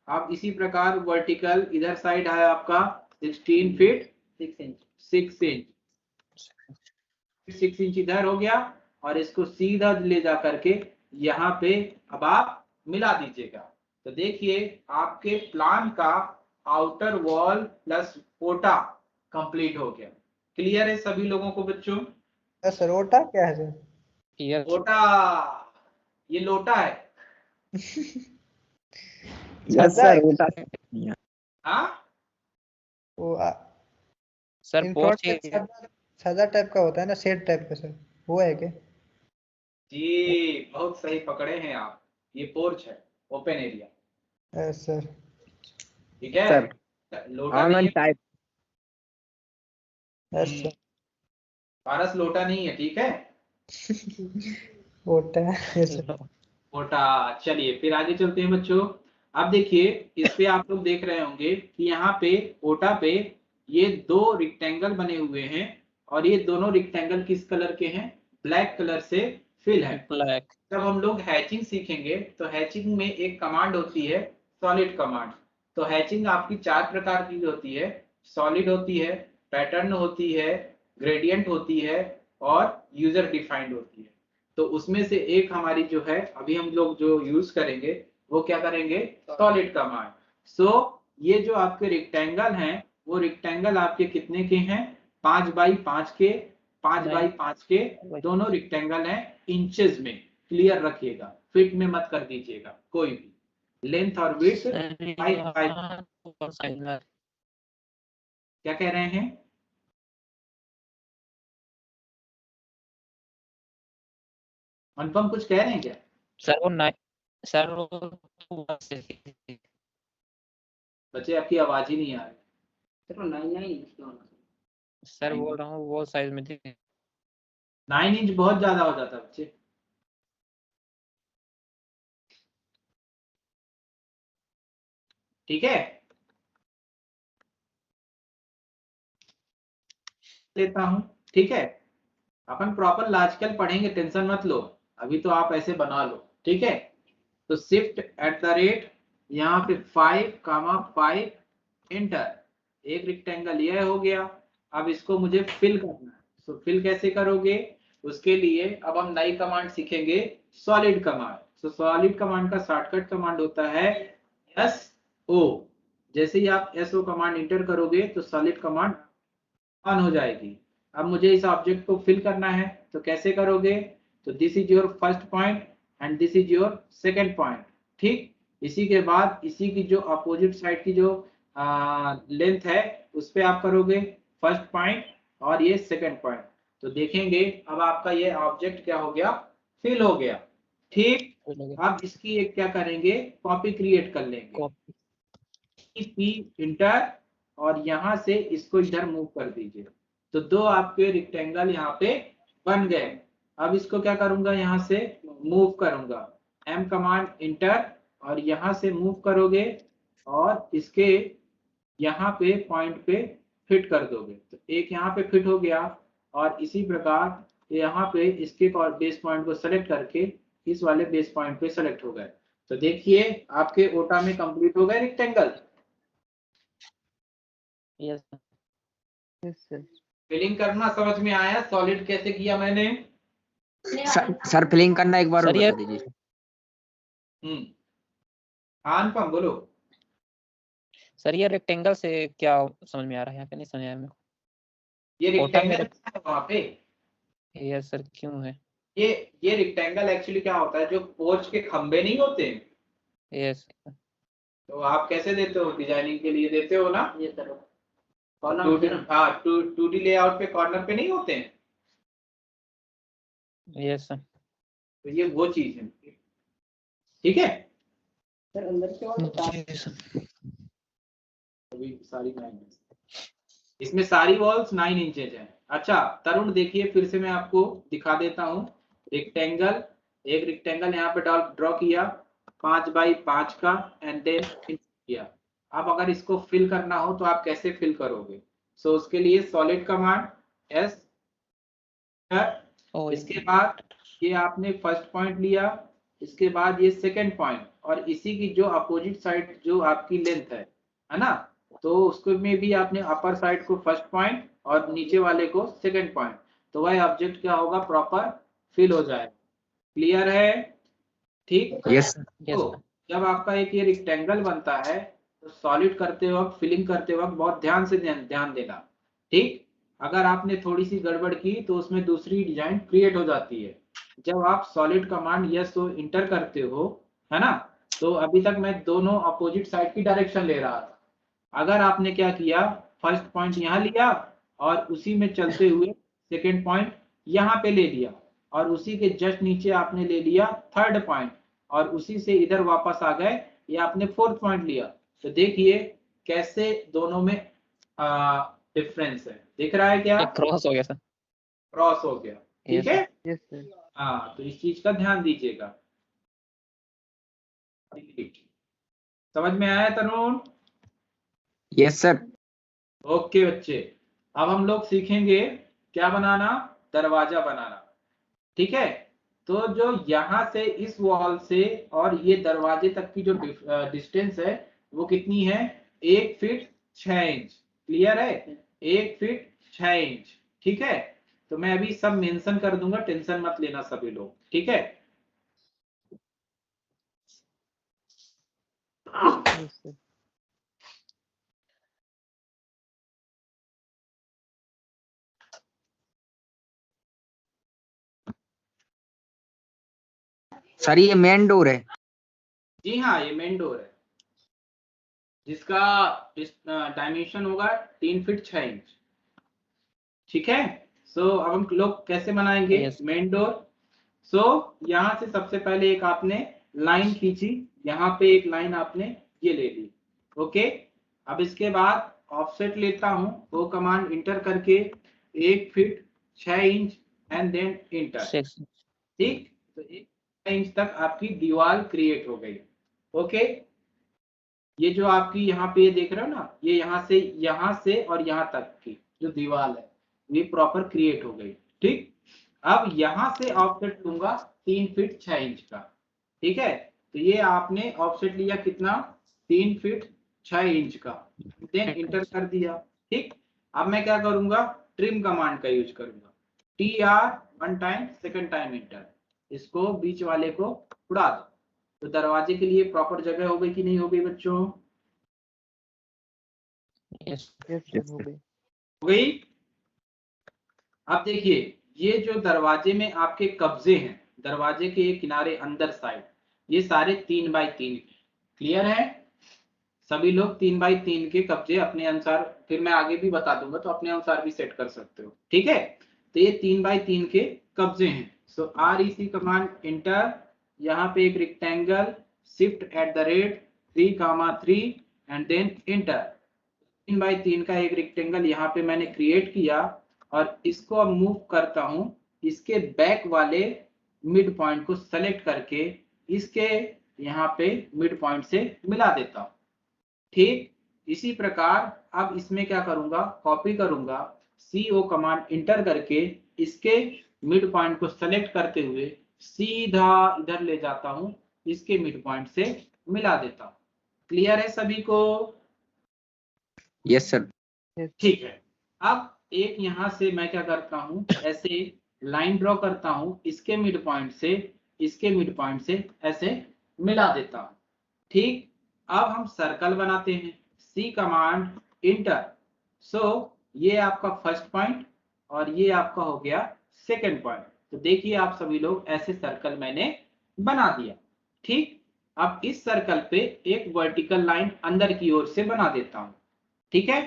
अब इसी प्रकार वर्टिकल इधर साइड है आपका 16 फीट 6 इंच 6 इंच 6 इंच इधर हो गया और इसको सीधा ले जा करके यहाँ पे अब आप मिला दीजिएगा। तो देखिए आपके प्लान का आउटर वॉल प्लस ओटा कंप्लीट हो गया। क्लियर है सभी लोगों को बच्चों? सर ओटा क्या है सर? Yes. ओटा ये लोटा है। यस सर ओटा। हाँ वो सर इन पोर्च फ्रंट में छज्जा टाइप का होता है ना, शेड टाइप का सर, वो है क्या? जी बहुत सही पकड़े हैं आप, ये पोर्च है, ओपन एरिया। Yes sir. ठीक है सर लोटा आंगन नहीं है, टाइप। Yes sir. पारस लोटा नहीं है, ठीक है ओटा है सर। मोटा। चलिए फिर आगे चलते हैं बच्चों। अब देखिए इस पे आप लोग देख रहे होंगे कि यहाँ पे ओटा पे ये दो रेक्टेंगल बने हुए हैं और ये दोनों रेक्टेंगल किस कलर के हैं? ब्लैक कलर से फिल है। black. जब हम लोग हैचिंग सीखेंगे तो हैचिंग में एक कमांड होती है सॉलिड कमांड। तो हैचिंग आपकी 4 प्रकार की होती है, सॉलिड होती है, पैटर्न होती है, ग्रेडियंट होती है और यूजर डिफाइंड होती है। तो उसमें से एक हमारी जो है अभी हम लोग जो यूज करेंगे वो क्या करेंगे? Solid command. सो ये जो आपके रेक्टेंगल हैं वो रेक्टेंगल आपके कितने के हैं? 5 बाई 5 के, 5 बाई 5 के दोनों रेक्टेंगल हैं इंचेस में। क्लियर रखिएगा, फीट में मत कर दीजिएगा कोई भी। लेंथ और विड्थ सर 5 यहाँ ऊपर साइड में क्या कह रहे हैं? अनुपम कुछ कह रहे हैं क्या? सर वो नाइ सर वो बच्चे आपकी आवाज ही नहीं आ रही। सर 9 इंच का होना चाहिए। सर बोल रहा हूँ वो साइज में थी। 9 इंच बहुत ज्यादा हो जाता बच्चे। ठीक है लेता हूं, ठीक है अपन प्रॉपर लॉजिकल पढ़ेंगे, टेंशन मत लो, अभी तो आप ऐसे बना लो, ठीक है। तो शिफ्ट एट द रेट यहाँ पे 5, 5 इंटर। एक रेक्टेंगल ये हो गया। अब इसको मुझे फिल करना है। तो फिल कैसे करोगे? उसके लिए अब हम नई कमांड सीखेंगे सॉलिड कमांड। तो सॉलिड कमांड का शॉर्टकट कमांड होता है SO। जैसे ही आप SO कमांड इंटर करोगे तो सॉलिड कमांड ऑन हो जाएगी। अब मुझे इस ऑब्जेक्ट को फिल करना है तो कैसे करोगे? तो this is your first point and this is your second point. ठीक, इसी के बाद इसी की जो अपोजिट साइड की जो लेंथ है उस पे आप करोगे फर्स्ट पॉइंट और ये सेकंड पॉइंट। तो देखेंगे अब आपका ये ऑब्जेक्ट क्या हो गया? फिल हो गया। ठीक, अब इसकी एक क्या करेंगे? कॉपी क्रिएट कर लेंगे। पी इंटर और यहां से इसको इधर मूव कर दीजिए। तो दो आपके रेक्टेंगल यहाँ पे बन गए। अब इसको क्या करूंगा? यहाँ से मूव करूंगा, M कमांड इंटर और यहां से मूव करोगे और इसके यहाँ पे पॉइंट पे फिट कर दोगे। तो एक यहाँ पे फिट हो गया और इसी प्रकार यहाँ पे इसके बेस पॉइंट को सेलेक्ट करके इस वाले बेस पॉइंट पे सेलेक्ट हो गए। तो देखिए आपके ओटा में कंप्लीट हो गए रेक्टेंगल। Yes sir. फिलिंग करना समझ में आया? सॉलिड कैसे किया मैंने? सर फिलिंग करना एक बार और सर ये बता दीजिए। हाँ अनुपम बोलो। सर ये रेक्टेंगल से क्या समझ में आ रहा है? यहाँ पे नहीं समझ आया मेरे को। ये ओटा रेक्टेंगल मेरे है वहां पे। यस सर क्यों है? ये रेक्टेंगल एक्चुअली क्या होता है? जो पोर्च के खंबे नहीं होते यस तो आप कैसे देते हो? डिजाइनिंग के लिए देते हो ना? ये सर हाँ 2D लेआउट पे कॉर्नर पे नहीं होते हैं। यस सर तो ये वो चीज है, ठीक है। सर अंदर से और अभी सारी 9 इसमें सारी वॉल्स 9 इंचेज है। अच्छा तरुण देखिए फिर से मैं आपको दिखा देता हूँ। रेक्टेंगल एक रेक्टेंगल यहाँ पे ड्रॉ किया 5 बाई 5 का एंड देन किया। अब अगर इसको फिल करना हो तो आप कैसे फिल करोगे? सो उसके लिए सॉलिड कमांड एस, इसके बाद ये आपने फर्स्ट पॉइंट लिया, इसके बाद ये सेकंड पॉइंट, और इसी की जो अपोजिट साइड जो आपकी लेंथ है ना, तो उसको में भी आपने अपर साइड को फर्स्ट पॉइंट और नीचे वाले को सेकंड पॉइंट, तो वह ऑब्जेक्ट क्या होगा, प्रॉपर फिल हो जाएगा। क्लियर है? ठीक। यस तो जब आपका एक ये रेक्टेंगल बनता है तो सॉलिड करते वक्त, फिलिंग करते वक्त बहुत ध्यान से ध्यान देना। ठीक, अगर आपने थोड़ी सी गड़बड़ की तो उसमें दूसरी डिजाइन क्रिएट हो जाती है। जब आप सॉलिड कमांड यस तो इंटर करते हो, है ना, तो अभी तक मैं दोनों अपोजिट साइड की डायरेक्शन ले रहा था। अगर आपने क्या किया, फर्स्ट पॉइंट यहाँ लिया और उसी में चलते हुए सेकेंड पॉइंट यहाँ पे ले लिया, और उसी के जस्ट नीचे आपने ले लिया थर्ड पॉइंट, और उसी से इधर वापस आ गए, ये आपने फोर्थ पॉइंट लिया। तो देखिए कैसे दोनों में डिफरेंस है, दिख रहा है क्या? क्रॉस हो गया सर। क्रॉस हो गया, ठीक है। Yes sir. हाँ, तो इस चीज का ध्यान दीजिएगा। समझ में आया तरुण? Yes sir. ओके बच्चे, अब हम लोग सीखेंगे क्या बनाना, दरवाजा बनाना। ठीक है, तो जो यहाँ से इस वॉल से और ये दरवाजे तक की जो डिस्टेंस है वो कितनी है, 1 फीट 6 इंच। क्लियर है? 1 फीट 6 इंच। ठीक है, तो मैं अभी सब मेंशन कर दूंगा, टेंशन मत लेना सभी लोग। ठीक है, यस सर। सर ये मेन डोर है। जी हाँ, ये मेन डोर है जिसका डायमेंशन होगा 3 फीट 6 इंच। ठीक है, सो अब हम लोग कैसे बनाएंगे Yes. Main door. सो यहाँ से सबसे पहले एक आपने लाइन खींची, यहाँ पे एक लाइन आपने ये ले ली। ओके, अब इसके बाद ऑफसेट लेता हूँ, वो कमांड इंटर करके 1 feet 6 inch and then enter. ठीक, तो 1 इंच तक आपकी दीवार क्रिएट हो गई। ओके, ये जो आपकी यहाँ पे देख रहे हो ना, ये यहाँ से और यहाँ तक की जो दीवार है ये प्रॉपर क्रिएट हो गई। ठीक, अब यहाँ से ऑफसेट लूंगा 3 फीट 6 इंच का। ठीक है, तो ये आपने ऑफसेट लिया कितना, 3 फीट 6 इंच का, देन इंटर कर दिया। ठीक, अब मैं क्या करूंगा, ट्रिम कमांड का यूज करूंगा, TR 1 time second time inter, इसको बीच वाले को उड़ा दो। तो दरवाजे के लिए प्रॉपर जगह हो गई कि नहीं हो गई बच्चों? यस यस सर, हो गई। हो गई। अब देखिए ये जो दरवाजे में आपके कब्जे हैं, दरवाजे के किनारे अंदर साइड, ये सारे 3 बाई 3। क्लियर है? सभी लोग 3 बाई 3 के कब्जे अपने अनुसार, फिर मैं आगे भी बता दूंगा, तो अपने अनुसार भी सेट कर सकते हो। ठीक है, तो ये 3 बाई 3 के कब्जे हैं। सो REC कमांड इंटर, यहाँ पे एक rectangle, shift @ 3,3 and then enter. 3 by 3 का एक रेक्टेंगल यहाँ पे मैंने क्रिएट किया, और इसको अब मूव करता हूं, इसके बैक वाले मिड पॉइंट को सेलेक्ट करके इसके यहाँ पे मिड पॉइंट से मिला देता हूं। ठीक, इसी प्रकार अब इसमें क्या करूंगा, कॉपी करूंगा, CO कमांड इंटर करके इसके मिड पॉइंट को सेलेक्ट करते हुए सीधा इधर ले जाता हूं, इसके मिड पॉइंट से मिला देता हूं। क्लियर है सभी को? Yes sir. ठीक है, अब एक यहाँ से मैं क्या करता हूँ, ऐसे लाइन ड्रॉ करता हूँ, इसके मिड पॉइंट से इसके मिड पॉइंट से ऐसे मिला देता हूँ। ठीक, अब हम सर्कल बनाते हैं, C कमांड इंटर। सो ये आपका फर्स्ट पॉइंट और ये आपका हो गया सेकंड पॉइंट। तो देखिए आप सभी लोग, ऐसे सर्कल मैंने बना दिया। ठीक, अब इस सर्कल पे एक वर्टिकल लाइन अंदर की ओर से बना देता हूँ। ठीक है,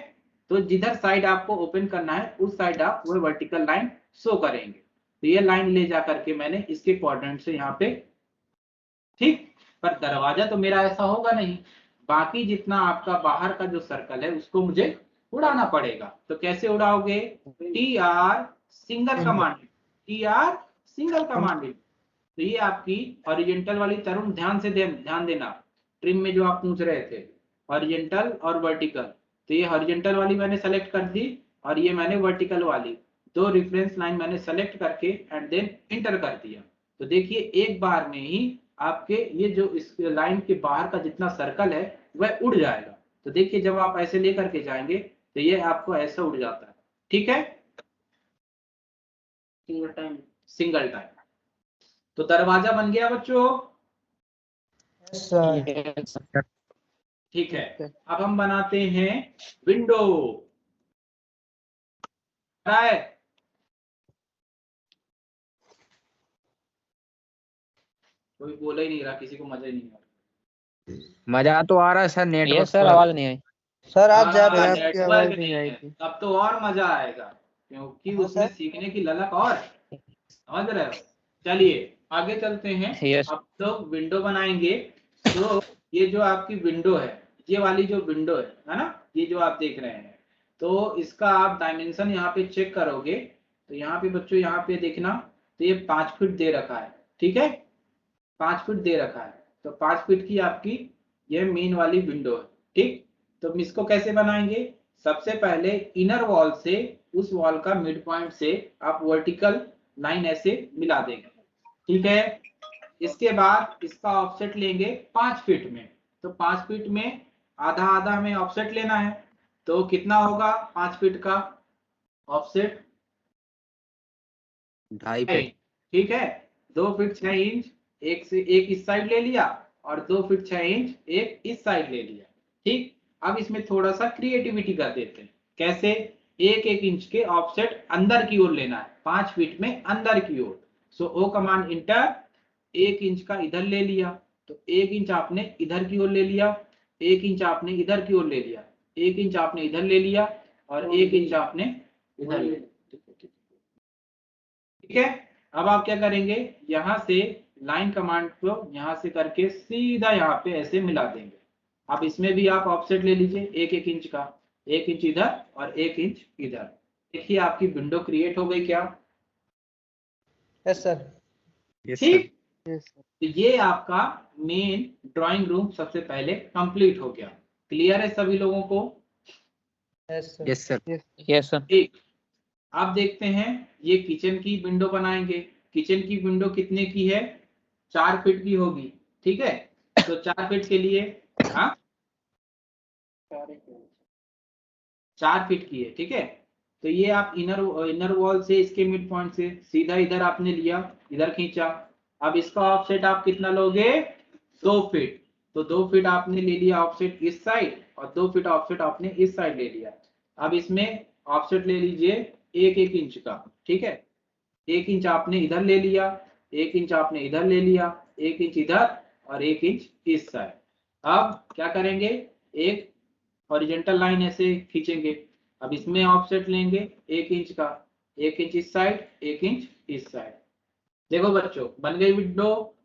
तो जिधर साइड आपको ओपन करना है उस साइड आप वो वर्टिकल लाइन शो करेंगे। तो ये लाइन ले जा करके मैंने इसके क्वाड्रेंट से यहाँ पे, ठीक, पर दरवाजा तो मेरा ऐसा होगा नहीं, बाकी जितना आपका बाहर का जो सर्कल है उसको मुझे उड़ाना पड़ेगा। तो कैसे उड़ाओगे, TR single command, TR single command. तो ये आपकी हॉरिजेंटल वाली तरुण ध्यान से ध्यान देना, ट्रिम में जो आप पूछ रहे थे हॉरिजेंटल और वर्टिकल, तो ये हॉरिजेंटल वाली मैंने सेलेक्ट कर दी और ये मैंने वर्टिकल वाली, दो रेफरेंस लाइन मैंने सेलेक्ट करके एंड देन इंटर कर दिया। तो देखिए एक बार में ही आपके ये जो इस लाइन के बाहर का जितना सर्कल है वह उड़ जाएगा। तो देखिए जब आप ऐसे लेकर के जाएंगे तो ये आपको ऐसा उड़ जाता है, ठीक है, सिंगल टाइम। तो दरवाजा बन गया बच्चों, यस सर। Yes, sir. ठीक है। अब हम बनाते हैं विंडो, है कोई बोला ही नहीं रहा, किसी को मजा ही नहीं आ रहा। मजा तो आ रहा है सर, नेटवर्क Yes, sir. आवाज नहीं आई। सर आप जब हाँ, आपकी नेटवर्क आवाज नहीं नहीं आई है, थी। तब तो और मजा आएगा क्योंकि हाँ, उसमें सर। सीखने की ललक और, समझ रहे हो। चलिए आगे चलते हैं। Yes. अब तो विंडो बनाएंगे। तो ये जो आपकी विंडो है, ये वाली जो विंडो है ना, ये जो आप देख रहे हैं, तो इसका आप डायमेंशन यहाँ पे चेक करोगे तो यहाँ पे बच्चों यहाँ पे देखना, तो ये 5 फीट दे रखा है, ठीक है, 5 फीट दे रखा है। तो 5 फीट की आपकी ये मेन वाली विंडो है, ठीक। तो हम इसको कैसे बनाएंगे, सबसे पहले इनर वॉल से उस वॉल का मिड पॉइंट से आप वर्टिकल लाइन ऐसे मिला देंगे, ठीक है। इसके बाद इसका ऑफसेट लेंगे 5 फीट में, तो 5 फीट में आधा आधा हमें ऑफसेट लेना है। तो कितना होगा 5 फीट का ऑफसेट, 2.5 फीट। ठीक है, 2 फीट 6 इंच एक से एक इस साइड ले लिया और 2 फीट 6 इंच एक इस साइड ले लिया, ठीक। अब इसमें थोड़ा सा क्रिएटिविटी कर देते हैं, कैसे, 1-1 इंच के ऑफसेट अंदर की ओर लेना है, 5 फीट में अंदर की ओर। सो ओ कमांड इंटर, 1 इंच का इधर ले लिया, तो 1 इंच आपने इधर की ओर ले लिया, 1 इंच आपने इधर की ओर ले लिया, 1 इंच आपने इधर ले लिया और 1 इंच आपने इधर ले लिया, ठीक है। अब आप क्या करेंगे, यहां से लाइन कमांड को यहां से करके सीधा यहाँ पे ऐसे मिला देंगे। अब इसमें भी आप ऑफसेट ले लीजिए 1-1 इंच का, 1 इंच इधर और 1 इंच इधर। देखिए आपकी विंडो क्रिएट हो गई क्या, यस सर। ठीक। Yes sir. तो ये आपका मेन ड्राइंग रूम सबसे पहले कंप्लीट हो गया। क्लियर है सभी लोगों को, yes sir. Yes sir. Yes, sir. ठीक। अब देखते हैं ये किचन की विंडो बनाएंगे। किचन की विंडो कितने की है, 4 फीट की होगी, ठीक है। तो 4 फीट के लिए, हाँ 4 फीट की है, ठीक है। तो ये आप इनर वॉल से इसके मिड पॉइंट से सीधा इधर आपने लिया, इधर खींचा। अब इसका ऑफसेट आप कितना लोगे, 2 फीट। तो 2 फीट आपने ले लिया ऑफसेट इस साइड और 2 फीट ऑफसेट आपने इस साइड ले लिया। अब इसमें ऑफसेट ले लीजिए 1-1 इंच का, ठीक है। 1 इंच आपने इधर ले लिया, 1 इंच आपने इधर ले लिया, 1 इंच इधर और 1 इंच इस साइड। अब क्या करेंगे, एक हॉरिजॉन्टल लाइन ऐसे खींचेंगे। अब इसमें ऑफसेट लेंगे 1 इंच का, 1 इंच इस साइड, 1 इंच इस साइड। देखो बच्चों बन गई window,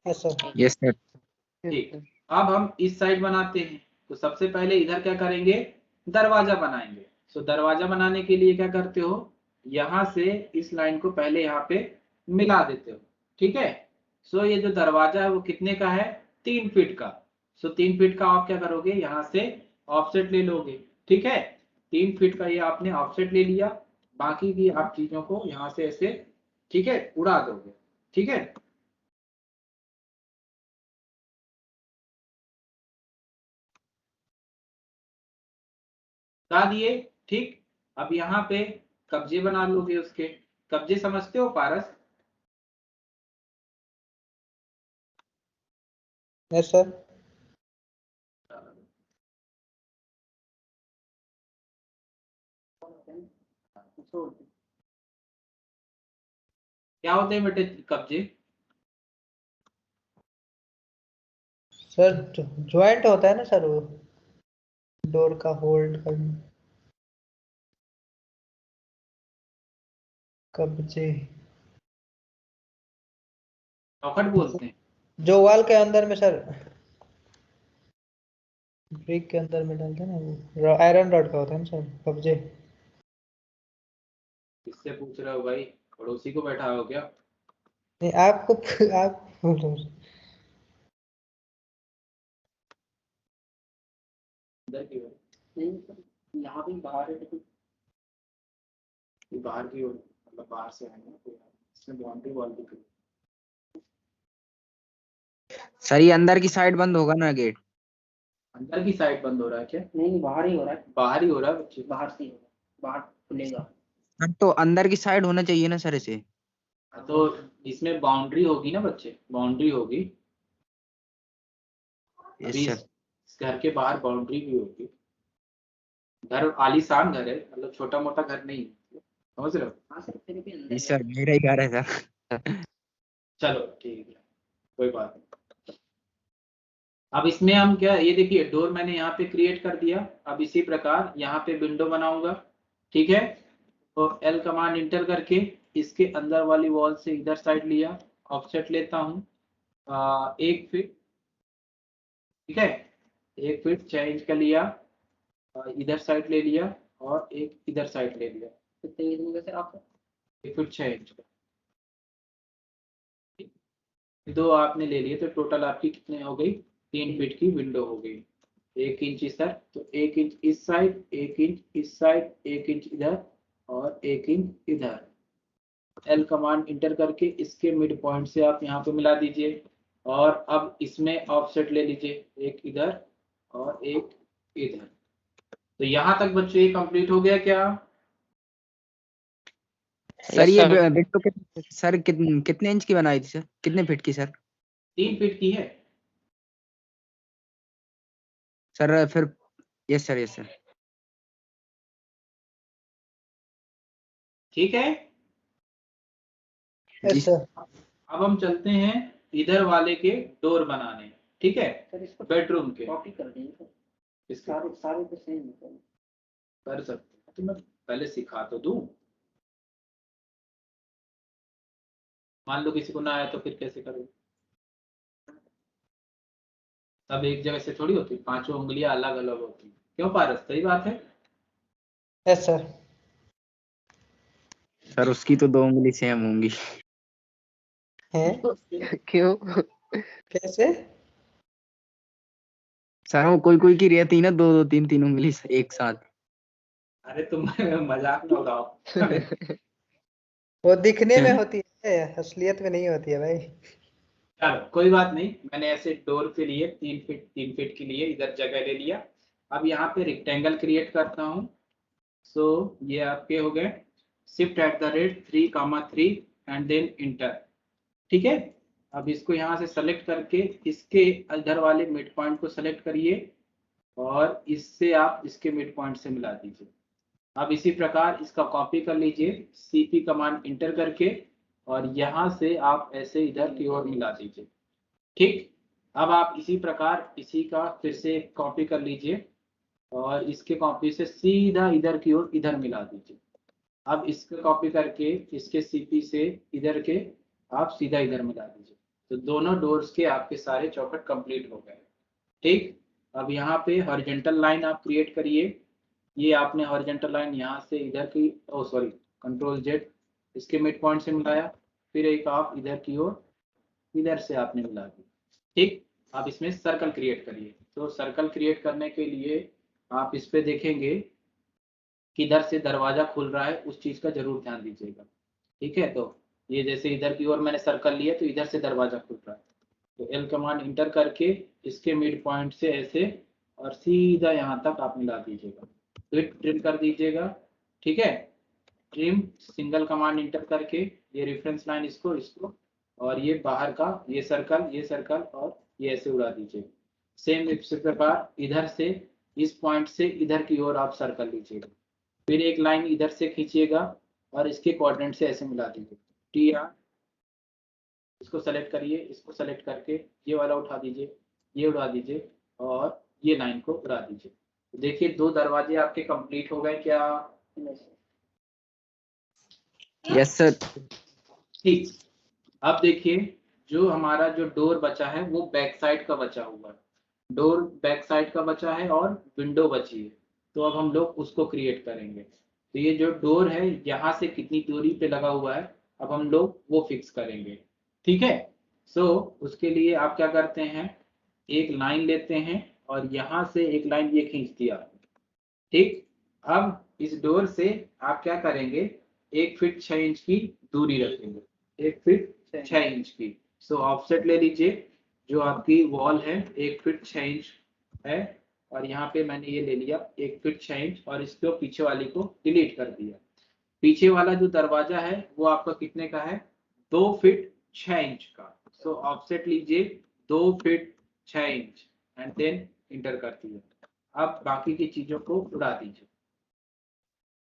yes sir. Yes sir. ठीक। अब हम इस साइड बनाते हैं। तो सबसे पहले इधर क्या करेंगे, दरवाजा बनाएंगे। सो दरवाजा बनाने के लिए क्या करते हो, यहां से इस लाइन को पहले यहाँ पे मिला देते हो, ठीक है। सो ये जो दरवाजा है वो कितने का है, 3 फीट का। सो 3 फीट का आप क्या करोगे, यहाँ से ऑफसेट ले लोगे, ठीक है। 3 फीट का ये आपने ऑफसेट ले लिया, बाकी की आप चीजों को यहाँ से ऐसे, ठीक है, उड़ा दोगे, ठीक है। बता दिए, ठीक। अब यहाँ पे कब्जे बना लोगे उसके। कब्जे समझते हो पारस, यस सर। क्या होते हैं बेटे कब्जे, सर ज्वाइंट होता है ना सर, वो डोर का होल्ड करना, कब्जे। चौखट बोलते हैं। जो वॉल के अंदर में सर, ब्रिक के अंदर में डालते हैं ना, वो आयरन रॉड का होता है ना सर, कब्जे। किससे पूछ रहे हो भाई, पड़ोसी को बैठा हो क्या। नहीं, आपको आप बोलो। अंदर की ओर, नहीं सर, यहाँ भी बाहर है लेकिन ये बाहर की ओर, मतलब बाहर से आए ना, तो इसमें बाउंड्री वॉल भी करी। सर ये अंदर की साइड बंद होगा ना गेट? अंदर की साइड बंद हो रहा है क्या? नहीं बाहर ही हो रहा है, बाहर ही हो रहा है बच्चे? बाहर से ही हो रहा है, बाहर खुलेगा। सर तो अंदर की साइड होना चाहिए ना सर इसे। तो इसमें बाउंड्री होगी ना बच्चे, बाउंड्री होगी। यस अभी सर। इस घर के बाहर बाउंड्री भी होगी। घर आलीशान घर है, मतलब छोटा मोटा घर नहीं है, समझ रहे हो? हाँ सर, फिर भी अंदर यस है। सर मेरा ही घर है सर। चलो ठीक है, कोई बात नहीं। अब इसमें हम क्या, ये देखिए डोर मैंने यहाँ पे क्रिएट कर दिया। अब इसी प्रकार यहाँ पे विंडो बनाऊंगा, ठीक है। तो एल कमांड इंटर करके इसके अंदर वाली वॉल से इधर साइड लिया, ऑफसेट लेता हूँ 1 फीट, ठीक है। 1 फीट 6 इंच का लिया, इधर साइड ले लिया और एक इधर साइड ले लिया, कितने ये दूंगे सर आपको? 1 फीट 6 इंच का। दो आपने ले लिए तो टोटल आपकी कितने हो गई, 3 फीट की विंडो हो गई। 1 इंच इधर, तो 1 इंच इस साइड, 1 इंच इस साइड, 1 इंच इधर और 1 इंच इधर। एल कमांड इंटर करके इसके मिड पॉइंट से आप यहाँ पे मिला दीजिए और अब इसमें ऑफसेट ले लीजिए, एक इधर और एक इधर। तो यहाँ तक बच्चों ये कंप्लीट हो गया क्या? सर ये सर। विंडो सर कितने इंच की बनाई थी सर, कितने फीट की सर? 3 फीट की है। सर फिर यस सर, यस सर। ठीक है, जी यस सर। अब हम चलते हैं इधर वाले के डोर बनाने, ठीक है, सर इसको बेडरूम के। कॉपी कर देंगे सर, इसके सारे सारे तो सेम है सर। कर सकते हैं, तो मैं पहले सिखा तो दूं। मान लो किसी को ना आया तो फिर कैसे करोगे? सब एक जगह से थोड़ी होती, पांचों उंगलियां अलग अलग होती। क्यों पारस, सही बात है? Yes sir. सर उसकी तो 2 उंगली सेम होंगी। हैं? क्यों? कैसे? सर वो कोई कोई की रहती ना 2 2 3 3 उंगली एक साथ। अरे तुम मजाक ना उड़ाओ। वो दिखने में होती है, असलियत में नहीं होती है भाई। चलो कोई बात नहीं, मैंने ऐसे डोर के लिए 3 फीट के लिए इधर जगह ले लिया। अब यहाँ पे रेक्टेंगल क्रिएट करता हूँ। सो ये आपके हो गए शिफ्ट @ 3, 3 एंड देन इंटर, ठीक है। अब इसको यहाँ से सेलेक्ट करके इसके इधर वाले मिड पॉइंट को सेलेक्ट करिए और इससे आप इसके मिड पॉइंट से मिला दीजिए। अब इसी प्रकार इसका कॉपी कर लीजिए, सीपी कमांड इंटर करके और यहाँ से आप ऐसे इधर की ओर मिला दीजिए, ठीक। अब आप इसी प्रकार इसी का फिर से कॉपी कर लीजिए और इसके कॉपी से सीधा इधर की ओर इधर मिला दीजिए। अब इसका कॉपी करके इसके सीपी से इधर के आप सीधा इधर मिला दीजिए। तो दोनों डोर्स के आपके सारे चौखट कंप्लीट हो गए, ठीक। अब यहाँ पे हॉरिजॉन्टल लाइन आप क्रिएट करिए। ये आपने हॉरिजॉन्टल लाइन यहाँ से इधर की, ओ सॉरी, Ctrl+Z, इसके मिड पॉइंट से मिलाया, फिर एक आप इधर की ओर इधर से आपने मिला दी, ठीक। आप इसमें सर्कल क्रिएट करिए। तो सर्कल क्रिएट करने के लिए आप इस पे देखेंगे किधर से दरवाजा खुल रहा है, उस चीज का जरूर ध्यान दीजिएगा, ठीक है। तो ये जैसे इधर की ओर मैंने सर्कल लिया तो इधर से दरवाजा खुल रहा है, तो एल कमांड इंटर करके इसके मिड पॉइंट से ऐसे और सीधा यहाँ तक आप मिला दीजिएगा, फिर ट्रिम कर दीजिएगा, ठीक है। ट्रिम सिंगल कमांड इंटर करके ये रेफरेंस लाइन इसको इसको और ये बाहर का ये सर्कल और ये ऐसे उड़ा दीजिए। सेम इसी प्रकार इधर से इस पॉइंट से इधर की ओर आप सर्कल लीजिएगा, फिर एक लाइन इधर से खींचिएगा और इसके कोऑर्डिनेट से ऐसे मिला दीजिए। TR इसको सेलेक्ट करिए, इसको सेलेक्ट करके ये वाला उठा दीजिए, ये उड़ा दीजिए और ये लाइन को उड़ा दीजिए। तो देखिए 2 दरवाजे आपके कंप्लीट हो गए क्या? Yes sir. ठीक। अब देखिए जो हमारा जो डोर बचा है वो बैक साइड का बचा हुआ है, डोर बैक साइड का बचा है और विंडो बची है। तो अब हम लोग उसको क्रिएट करेंगे। तो ये जो डोर है यहाँ से कितनी दूरी पे लगा हुआ है, अब हम लोग वो फिक्स करेंगे। ठीक है। सो उसके लिए आप क्या करते हैं, एक लाइन लेते हैं और यहाँ से एक लाइन ये खींच दिया, ठीक। अब इस डोर से आप क्या करेंगे, 1 फीट 6 इंच की दूरी रखेंगे, 1 फीट 6 इंच की। सो ऑफसेट ले लीजिए, जो आपकी वॉल है 1 फीट 6 इंच है, और यहाँ पे मैंने ये ले लिया 1 फीट 6 इंच, और इसको पीछे वाली को डिलीट कर दिया। पीछे वाला जो दरवाजा है वो आपका कितने का है, 2 फीट 6 इंच का। सो ऑफसेट लीजिए 2 feet 6 inch and then enter कर दिया। अब बाकी की चीजों को उड़ा दीजिए,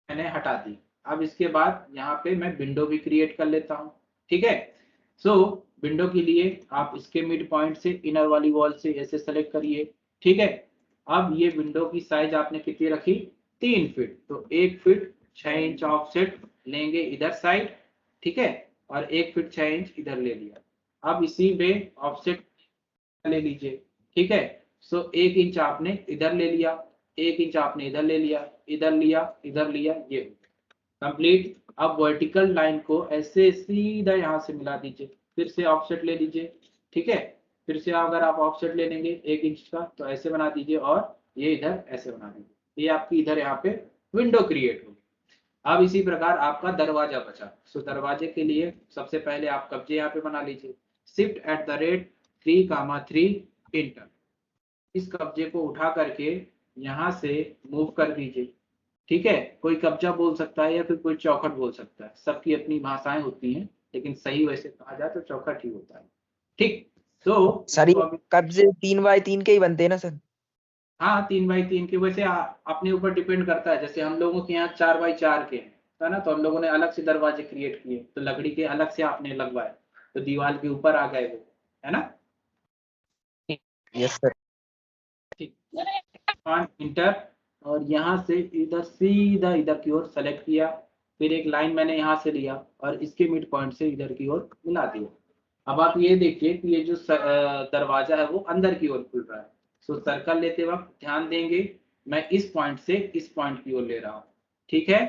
मैंने हटा दी। अब इसके बाद यहाँ पे मैं विंडो भी क्रिएट कर लेता हूँ, ठीक है। सो विंडो के लिए आप इसके मिड पॉइंट से इनर वाली वॉल से ऐसे सेलेक्ट करिए, ठीक है। अब ये विंडो की साइज आपने कितनी रखी, 3 फीट, तो 1 फीट 6 इंच ऑफसेट लेंगे इधर साइड, ठीक है, और 1 फीट 6 इंच इधर ले लिया। अब इसी में ऑफसेट ले लीजिए, ठीक है। सो 1 इंच आपने इधर ले लिया, 1 इंच आपने इधर ले लिया, इधर लिया, इधर लिया, ये कंप्लीट। अब वर्टिकल लाइन को ऐसे सीधा यहाँ से मिला दीजिए, फिर से ऑफसेट ले लीजिए, ठीक है। फिर से अगर आप ऑफसेट ले लेंगे 1 इंच का तो ऐसे बना दीजिए, और ये इधर ऐसे बना दीजिए, ये आपकी इधर यहाँ पे विंडो क्रिएट होगी। अब इसी प्रकार आपका दरवाजा बचा। सो दरवाजे के लिए सबसे पहले आप कब्जे यहाँ पे बना लीजिए, shift@3, 3 इंटर। इस कब्जे को उठा करके यहाँ से मूव कर दीजिए, ठीक है। कोई कब्जा बोल सकता है या फिर कोई चौखट बोल सकता है, सबकी अपनी भाषाएं होती हैं, लेकिन सही वैसे कहा जाए तो चौखट ही होता है, ठीक। तो सर ये कब्जे 3 बाय 3 के ही बनते हैं ना सर? हाँ 3 बाई 3 के, वैसे अपने ऊपर डिपेंड करता है। जैसे हम लोगों के यहाँ 4 बाई 4 के है ना, तो हम लोगों ने अलग से दरवाजे क्रिएट किए, तो लकड़ी के अलग से आपने लगवाए, तो दीवार के ऊपर आ गए वो, है ना। Yes sir. ठीक, इंटर, और यहाँ से इधर सीधा इधर की ओर सेलेक्ट किया, फिर एक लाइन मैंने यहाँ से लिया और इसके मिड पॉइंट से इधर की ओर मिला दिया। अब आप ये देखिए कि ये जो दरवाजा है वो अंदर की ओर खुल रहा है। सो सर्कल लेते वक्त ध्यान देंगे, मैं इस पॉइंट से इस पॉइंट की ओर ले रहा हूँ, ठीक है।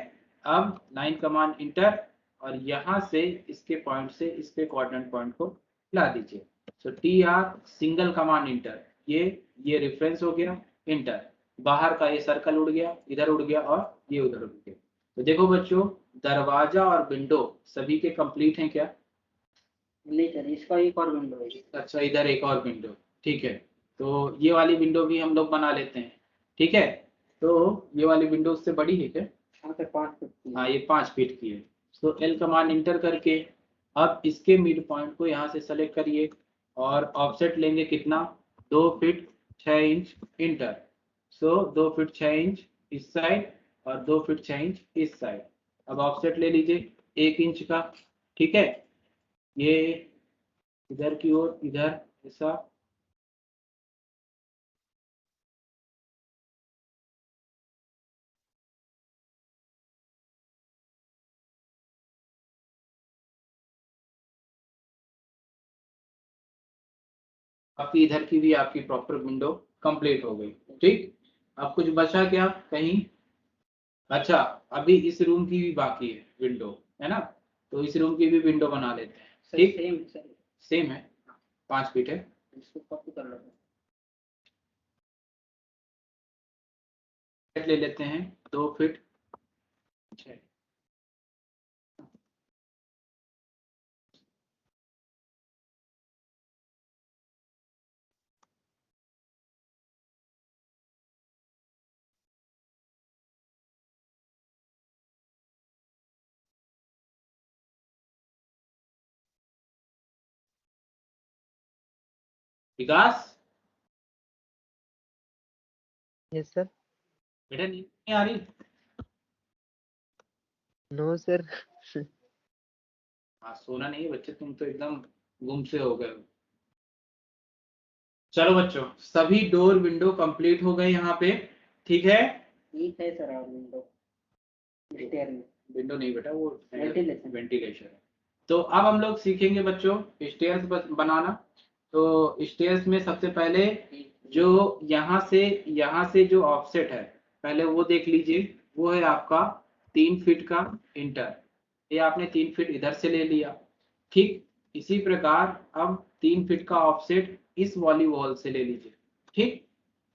अब लाइन कमांड इंटर, और यहाँ से इसके पॉइंट से इसके कोऑर्डिनेट पॉइंट को मिला दीजिए। सो TR सिंगल कमांड इंटर, ये रेफरेंस हो गया, इंटर। बाहर का ये सर्कल उड़ गया, इधर उड़ गया, और ये उधर उड़ गया। तो देखो बच्चों, दरवाजा और विंडो सभी के कंप्लीट हैं क्या? नहीं सर, इसका एक और विंडो है। अच्छा, इधर एक और विंडो, ठीक है। तो ये वाली विंडो भी हम लोग बना लेते हैं, ठीक है। तो ये वाली विंडो उससे बड़ी है क्या? हाँ सर, 5 फीट की है। हाँ, ये 5 फीट की है। तो L कमांड इंटर करके अब इसके मिड पॉइंट को यहाँ से सेलेक्ट करिए, और ऑफसेट लेंगे कितना, 2 फीट 6 इंच, इंटर। सो 2 फीट 6 इंच इस साइड और 2 फीट 6 इंच इस साइड। अब ऑफसेट ले लीजिए 1 इंच का, ठीक है। ये इधर की ओर, इधर ऐसा, आपकी इधर की भी आपकी प्रॉपर विंडो कंप्लीट हो गई, ठीक। अब कुछ बचा क्या कहीं? अच्छा, अभी इस रूम की भी बाकी है विंडो, है ना, तो इस रूम की भी विंडो बना लेते हैं, सर ठीक। सेम सर, सेम है, 5 फीट है। इसको कॉपी कर लो। ले लेते हैं 2 फीट 6। विकास, यस सर। बेटा नींद नहीं आ रही? No sir. हाँ, सोना नहीं है बच्चे, तुम तो एकदम गुम से हो गए हो। चलो बच्चों, सभी डोर विंडो कंप्लीट हो गए यहाँ पे, ठीक है। एक है सर और विंडो, स्टेयर में। विंडो नहीं बेटा, वो वेंटिलेशन। वेंटिलेशन है। तो अब हम लोग सीखेंगे बच्चों स्टेयर्स बनाना। तो स्टेयर्स में सबसे पहले जो यहाँ से जो ऑफसेट है, पहले वो देख लीजिए, वो है आपका 3 फीट का इंटर। ये आपने 3 फीट इधर से ले लिया, ठीक। इसी प्रकार अब 3 फीट का ऑफसेट इस वाली वॉल से ले लीजिए। ठीक,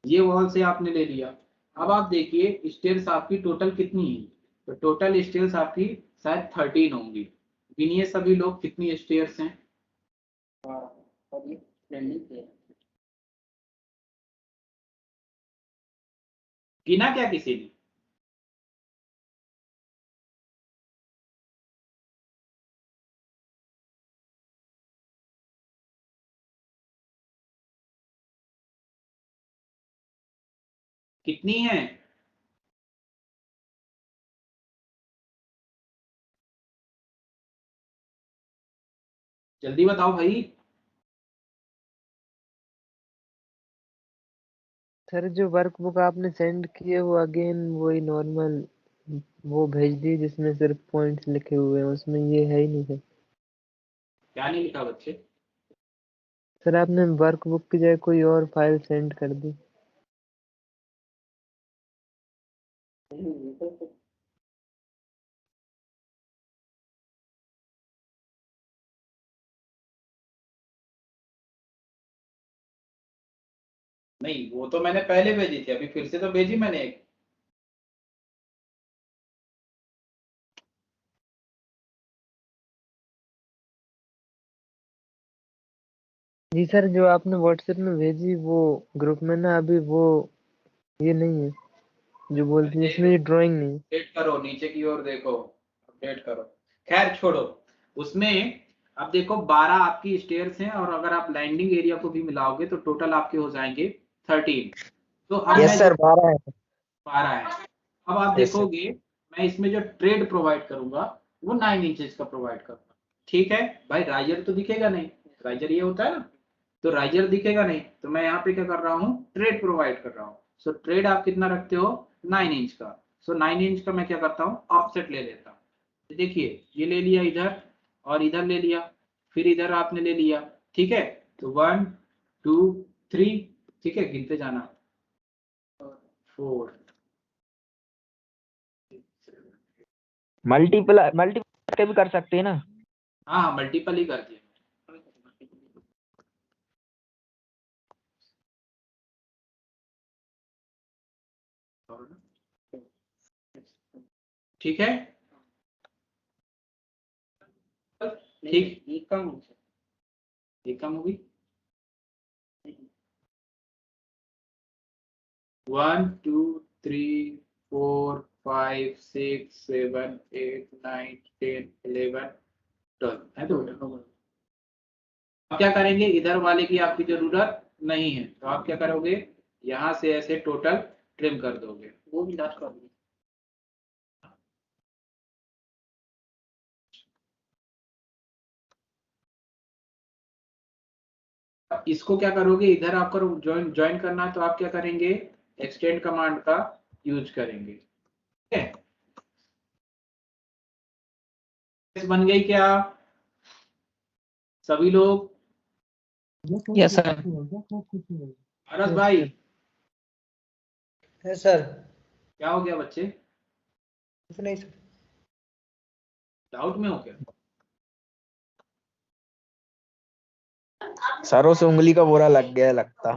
ये वॉल से आपने ले लिया। अब आप देखिए स्टेयर्स आपकी टोटल कितनी है, तो टोटल स्टेयर्स आपकी शायद 13 होंगी। गिनिए सभी लोग कितनी स्टेयर्स हैं। और ये लैंडिंग पे है। गिना क्या किसी ने? कितनी है? जल्दी बताओ भाई। सर जो वर्कबुक आपने सेंड किए वो अगेन वही नॉर्मल वो भेज दी जिसमें सिर्फ पॉइंट्स लिखे हुए हैं, उसमें ये है ही नहीं सर। क्या नहीं लिखा बच्चे? सर आपने वर्कबुक की जगह कोई और फाइल सेंड कर दी। नहीं, वो तो मैंने पहले भेजी थी, अभी फिर से तो भेजी मैंने एक। जी सर जो आपने व्हाट्सएप में भेजी वो ग्रुप में ना अभी वो ये नहीं है जो बोलते हैं इसमें ये ड्राइंग नहीं है। अपडेट करो, नीचे की ओर देखो, अपडेट करो। खैर छोड़ो, उसमें अब देखो 12 आपकी स्टेयर्स हैं, और अगर आप लैंडिंग एरिया को भी मिलाओगे तो टोटल आपके हो जाएंगे 13। तो अब यस मैं सर 12 है। 12 है। अब आप Yes, sir. देखोगे मैं इसमें जो ट्रेड प्रोवाइड करूंगा वो 9 इंचेस का प्रोवाइड करूंगा। ठीक है भाई, राइजर तो दिखेगा नहीं, राइजर ये होता है ना, तो राइजर दिखेगा नहीं, तो मैं यहाँ पे क्या कर रहा हूँ, ट्रेड प्रोवाइड कर रहा हूँ। सो ट्रेड आप कितना रखते हो, 9 इंच का। सो 9 इंच का मैं क्या करता हूँ, ऑफसेट ले लेता हूँ। तो देखिए ये ले लिया इधर, और इधर ले लिया, फिर इधर आपने ले लिया। ठीक है, तो 1 2 3, ठीक है, गिनते जाना, 4 मल्टीपल के भी कर सकते हैं ना। हाँ मल्टीपल ही कर दिया। ठीक है, ठीक, ये कम हो सकता ये कम होगी। 1 2 3 4 5 6 7 8 9 10 11 12 है। तो आप क्या करेंगे, इधर वाले की आपकी जरूरत नहीं है, तो आप क्या करोगे, यहाँ से ऐसे टोटल ट्रिम कर दोगे। है। वो भी लास्ट कर दिया। इसको क्या करोगे, इधर आपको ज्वाइन ज्वाइन करना है तो आप क्या करेंगे, एक्सटेंड कमांड का यूज करेंगे। ठीक है, बन गई क्या सभी लोग? Yes sir. अरस भाई है सर। क्या हो गया बच्चे, कुछ नहीं सर। डाउट में हो क्या? सरों से उंगली का बोरा लग गया लगता।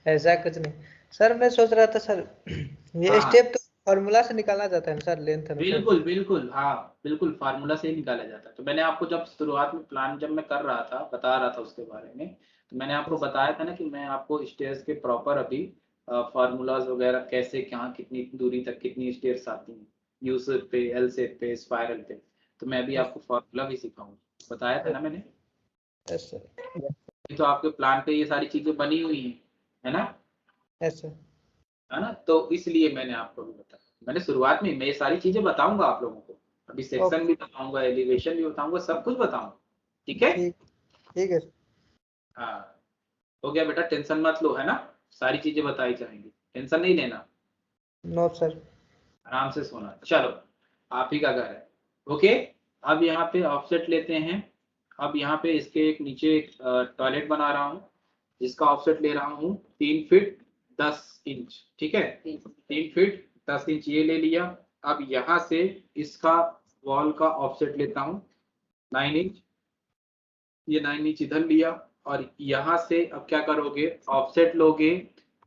ऐसा कुछ नहीं सर, मैं सोच रहा था सर ये हाँ। स्टेप तो फॉर्मूला से निकाला जाता है ना सर, लेंथ अनुसार। बिल्कुल बिल्कुल, हाँ बिल्कुल, फार्मूला से ही निकाला जाता है। तो मैंने आपको जब शुरुआत में प्लान जब मैं कर रहा था, बता रहा था उसके बारे में, तो मैंने आपको बताया था ना कि मैं आपको स्टेयर्स के प्रॉपर अभी फार्मूलाज वगैरह कैसे, कहाँ कितनी दूरी तक कितनी स्टेयर्स आती हैं, यू शेप पे, एल शेप पे, स्पाइरल पे। तो मैं अभी आपको फार्मूला भी सिखाऊंगा, बताया था ना मैंने। Yes sir. ये तो आपके प्लान पे ये सारी चीजें बनी हुई हैं, है ना, यस सर। है ना। तो इसलिए मैंने आपको भी बताया, मैंने शुरुआत में मैं ये सारी चीजें बताऊंगा आप लोगों को, अभी सेक्शन भी बताऊंगा, एलिवेशन भी बताऊंगा, सब कुछ बताऊंगा। ठीक है, ठीक, ठीक है। हाँ हो गया बेटा, टेंशन मत लो, है ना, सारी चीजें बताई जाएंगी, टेंशन नहीं लेना, नो सर। आराम से सोना। चलो, आप ही का घर है। ओके, अब यहाँ पे ऑफसेट लेते हैं। अब यहाँ पे इसके एक नीचे एक टॉयलेट बना रहा हूँ, जिसका ऑफसेट ले रहा हूँ 3 फीट 10 इंच। ठीक है, 3 फीट 10 इंच ये ले लिया। अब यहाँ से इसका वॉल का ऑफसेट लेता हूँ 9 इंच, ये 9 इंच इधर लिया और यहाँ से अब क्या करोगे, ऑफसेट लोगे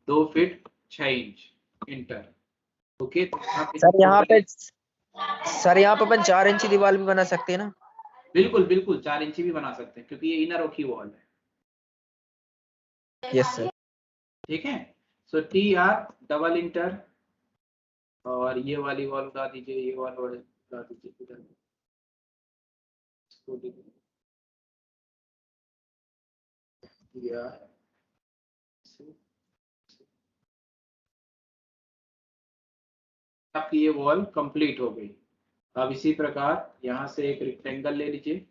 2 फीट 6 इंच इंटर। ओके, तो यहाँ पे सर यहाँ पे अपन 4 इंची दीवार भी बना सकते हैं ना? बिल्कुल बिल्कुल 4 इंची भी बना सकते हैं क्योंकि ये इनर की वॉल है। Yes sir. ठीक है, so T R double inter और ये वाली वॉल उठा दीजिए, ये वाली वॉल उठा दीजिए इधर। आपकी ये वॉल कंप्लीट हो गई। अब इसी प्रकार यहाँ से एक रेक्टेंगल ले लीजिए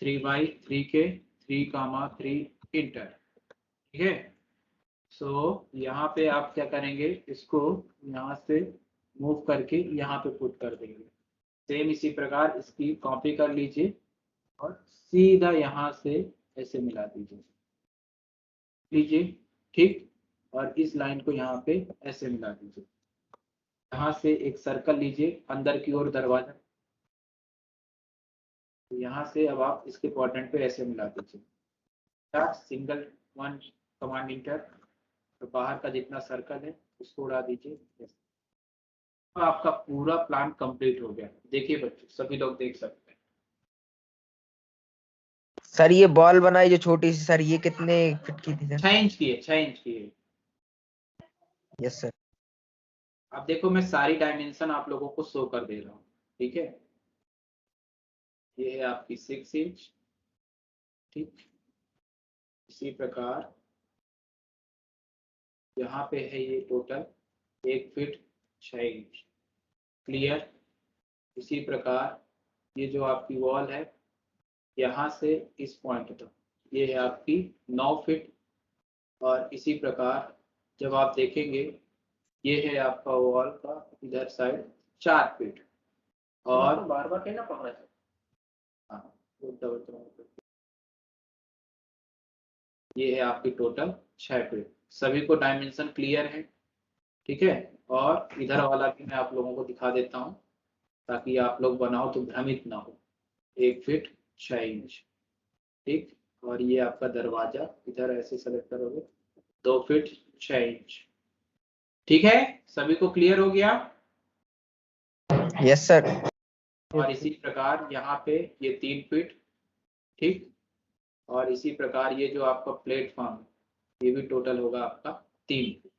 3x3 के 3, 3 इंटर। ठीक है, सो यहाँ पे आप क्या करेंगे, इसको यहाँ से मूव करके यहाँ पे पुट कर देंगे। सेम इसी प्रकार इसकी कॉपी कर लीजिए और सीधा यहाँ से ऐसे मिला दीजिए। ठीक, और इस लाइन को यहाँ पे ऐसे मिला दीजिए। यहाँ से एक सर्कल लीजिए अंदर की ओर दरवाजा, तो यहाँ से अब आप इसके क्वाड्रेंट पे ऐसे मिला दीजिए। सिंगल 1 कमांड इंटर, तो बाहर का जितना सर्कल है उसको उड़ा दीजिए। तो आपका पूरा प्लान कंप्लीट हो गया। देखिए बच्चों, सभी लोग देख सकते हैं। सर ये बॉल बनाई जो छोटी सी, सर ये कितने फिट की थी सर? 6 इंच की है, 6 इंच की है। Yes sir. अब देखो मैं सारी डायमेंशन आप लोगों को शो कर दे रहा हूँ। ठीक है, ये है आपकी 6 इंच। ठीक, इसी प्रकार यहाँ पे है ये टोटल 1 फीट 6 इंच। क्लियर। इसी प्रकार ये जो आपकी वॉल है यहाँ से इस पॉइंट तक ये है आपकी 9 फीट। और इसी प्रकार जब आप देखेंगे ये है आपका वॉल का इधर साइड 4 फीट। और बार बार कहना पड़ रहा है। हाँ, ये है आपकी टोटल 6 फीट। सभी को डायमेंशन क्लियर है? ठीक है, और इधर वाला भी मैं आप लोगों को दिखा देता हूँ ताकि आप लोग बनाओ तो भ्रमित ना हो। 1 फीट 6 इंच। ठीक, और ये आपका दरवाजा इधर ऐसे सेलेक्ट करोगे 2 फीट 6 इंच। ठीक है, सभी को क्लियर हो गया? Yes sir. और इसी प्रकार यहाँ पे ये 3 फीट। ठीक, और इसी प्रकार ये जो आपका प्लेटफॉर्म ये भी टोटल होगा आपका 3 फीट।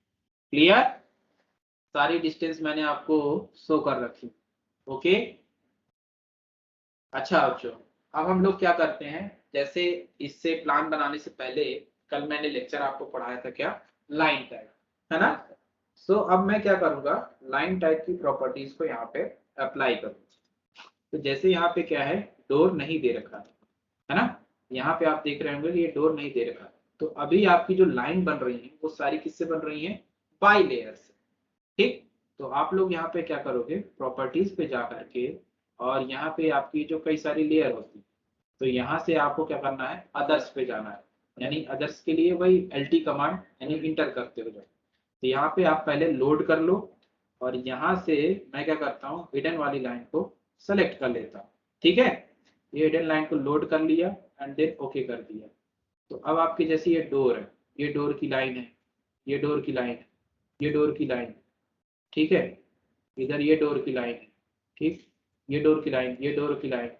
क्लियर? सारी डिस्टेंस मैंने आपको शो कर रखी। ओके, अच्छा बच्चों, अब हम लोग क्या करते हैं, जैसे इससे प्लान बनाने से पहले कल मैंने लेक्चर आपको पढ़ाया था क्या, लाइन टाइप, है ना? सो अब मैं क्या करूंगा, लाइन टाइप की प्रॉपर्टीज को यहाँ पे अप्लाई करूंगा। तो जैसे यहाँ पे क्या है, डोर नहीं दे रखा है ना, यहाँ पे आप देख रहे होंगे कि ये डोर नहीं दे रखा। तो अभी आपकी जो लाइन बन रही है वो सारी किससे बन रही है, बाई लेयर से। ठीक, तो आप लोग यहाँ पे क्या करोगे, प्रॉपर्टीज पे जा करके और यहाँ पे आपकी जो कई सारी लेयर होती है, तो यहाँ से आपको क्या करना है, अदर्स पे जाना है। यानी अदर्स के लिए वही LT कमांड यानी इंटर करते हो जाओ। तो यहाँ पे आप पहले लोड कर लो और यहाँ से मैं क्या करता हूँ, हिडन वाली लाइन को सेलेक्ट कर लेता हूँ। ठीक है, ये हिडन लाइन को लोड कर लिया एंड देन ओके कर दिया। तो अब आपकी जैसे ये डोर है, ये डोर की लाइन है, ये डोर की लाइन है, ये डोर की लाइन। ठीक है, इधर ये डोर की लाइन है। ठीक, ये डोर की लाइन, ये डोर की लाइन,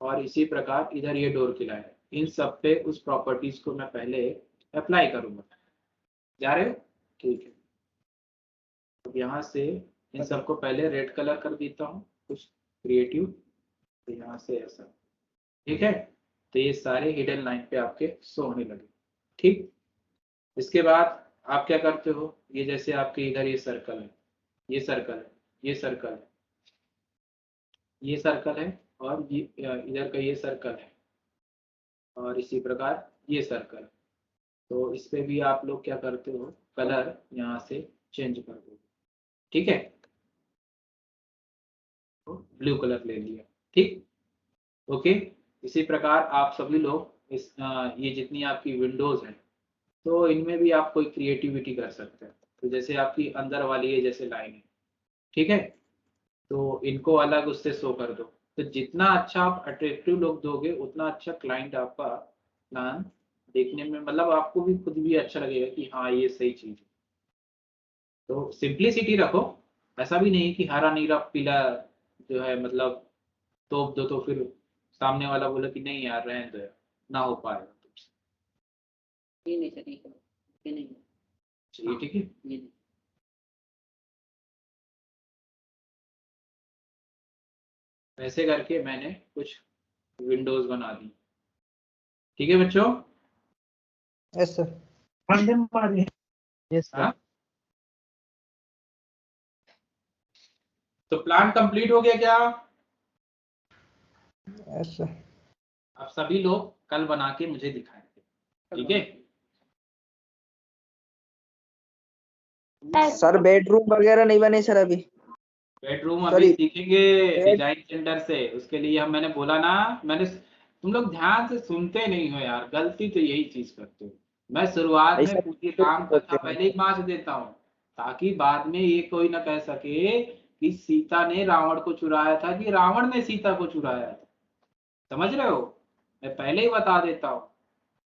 और इसी प्रकार इधर ये डोर की लाइन। इन सब पे उस प्रॉपर्टीज को मैं पहले अप्लाई करूंगा। जा रहे हो? ठीक है, अब यहाँ से इन सबको पहले रेड कलर कर देता हूँ कुछ क्रिएटिव, तो यहाँ से ऐसा। ठीक है, तो ये सारे हिडन लाइन पे आपके शो होने लगे। ठीक, इसके बाद आप क्या करते हो, ये जैसे आपके इधर ये सर्कल है, ये सर्कल है, ये सर्कल है, ये सर्कल है, और ये इधर का ये सर्कल है, और इसी प्रकार ये सर्कल। तो इस पे भी आप लोग क्या करते हो, कलर यहाँ से चेंज कर दो। ठीक है, तो ब्लू कलर ले लिया। ठीक, ओके। इसी प्रकार आप सभी लोग इस ये जितनी आपकी विंडोज हैं, तो इनमें भी आप कोई क्रिएटिविटी कर सकते हैं। तो जैसे आपकी अंदर वाली है जैसे लाइन है, ठीक है, तो इनको अलग उससे शो कर दो। तो जितना अच्छा आप अट्रैक्टिव लुक दोगे उतना अच्छा क्लाइंट आपका प्लान देखने में, मतलब आपको भी खुद भी अच्छा लगेगा कि हाँ ये सही चीज है। तो सिंप्लिसिटी रखो, ऐसा भी नहीं कि हरा नीला पीला जो है मतलब तोप दो तो फिर सामने वाला बोले कि नहीं यार रहने दो यार, ना हो पाएगा तुमसे। ये नहीं सर, ये नहीं, ये ठीक है। ये नहीं। वैसे करके मैंने कुछ विंडोज बना दी। ठीक है बच्चों। Yes sir. Yes sir. हाँ, तो प्लान कंप्लीट हो गया क्या? Yes sir. आप सभी लोग कल बना के मुझे दिखाएंगे, ठीक है? सर बेडरूम वगैरह नहीं बने सर अभी? बेडरूम अभी सॉरी, सीखेंगे डिजाइन सेंटर से, उसके लिए हम, मैंने बोला ना, मैंने, तुम लोग ध्यान से सुनते नहीं हो यार, गलती तो यही चीज करते हो। मैं शुरुआत में ऐसा पूरी राम कथा पहले ही बांट देता हूँ ताकि बाद में ये कोई ना कह सके कि सीता ने रावण को चुराया था कि रावण ने सीता को चुराया था। समझ रहे हो? मैं पहले ही बता देता हूँ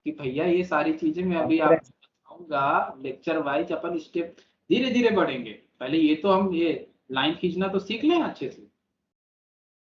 कि भैया ये सारी चीजें मैं अभी आपको बताऊंगा लेक्चर वाइज, अपन स्टेप धीरे धीरे बढ़ेंगे। पहले ये तो हम ये लाइन खींचना तो सीख लें अच्छे से।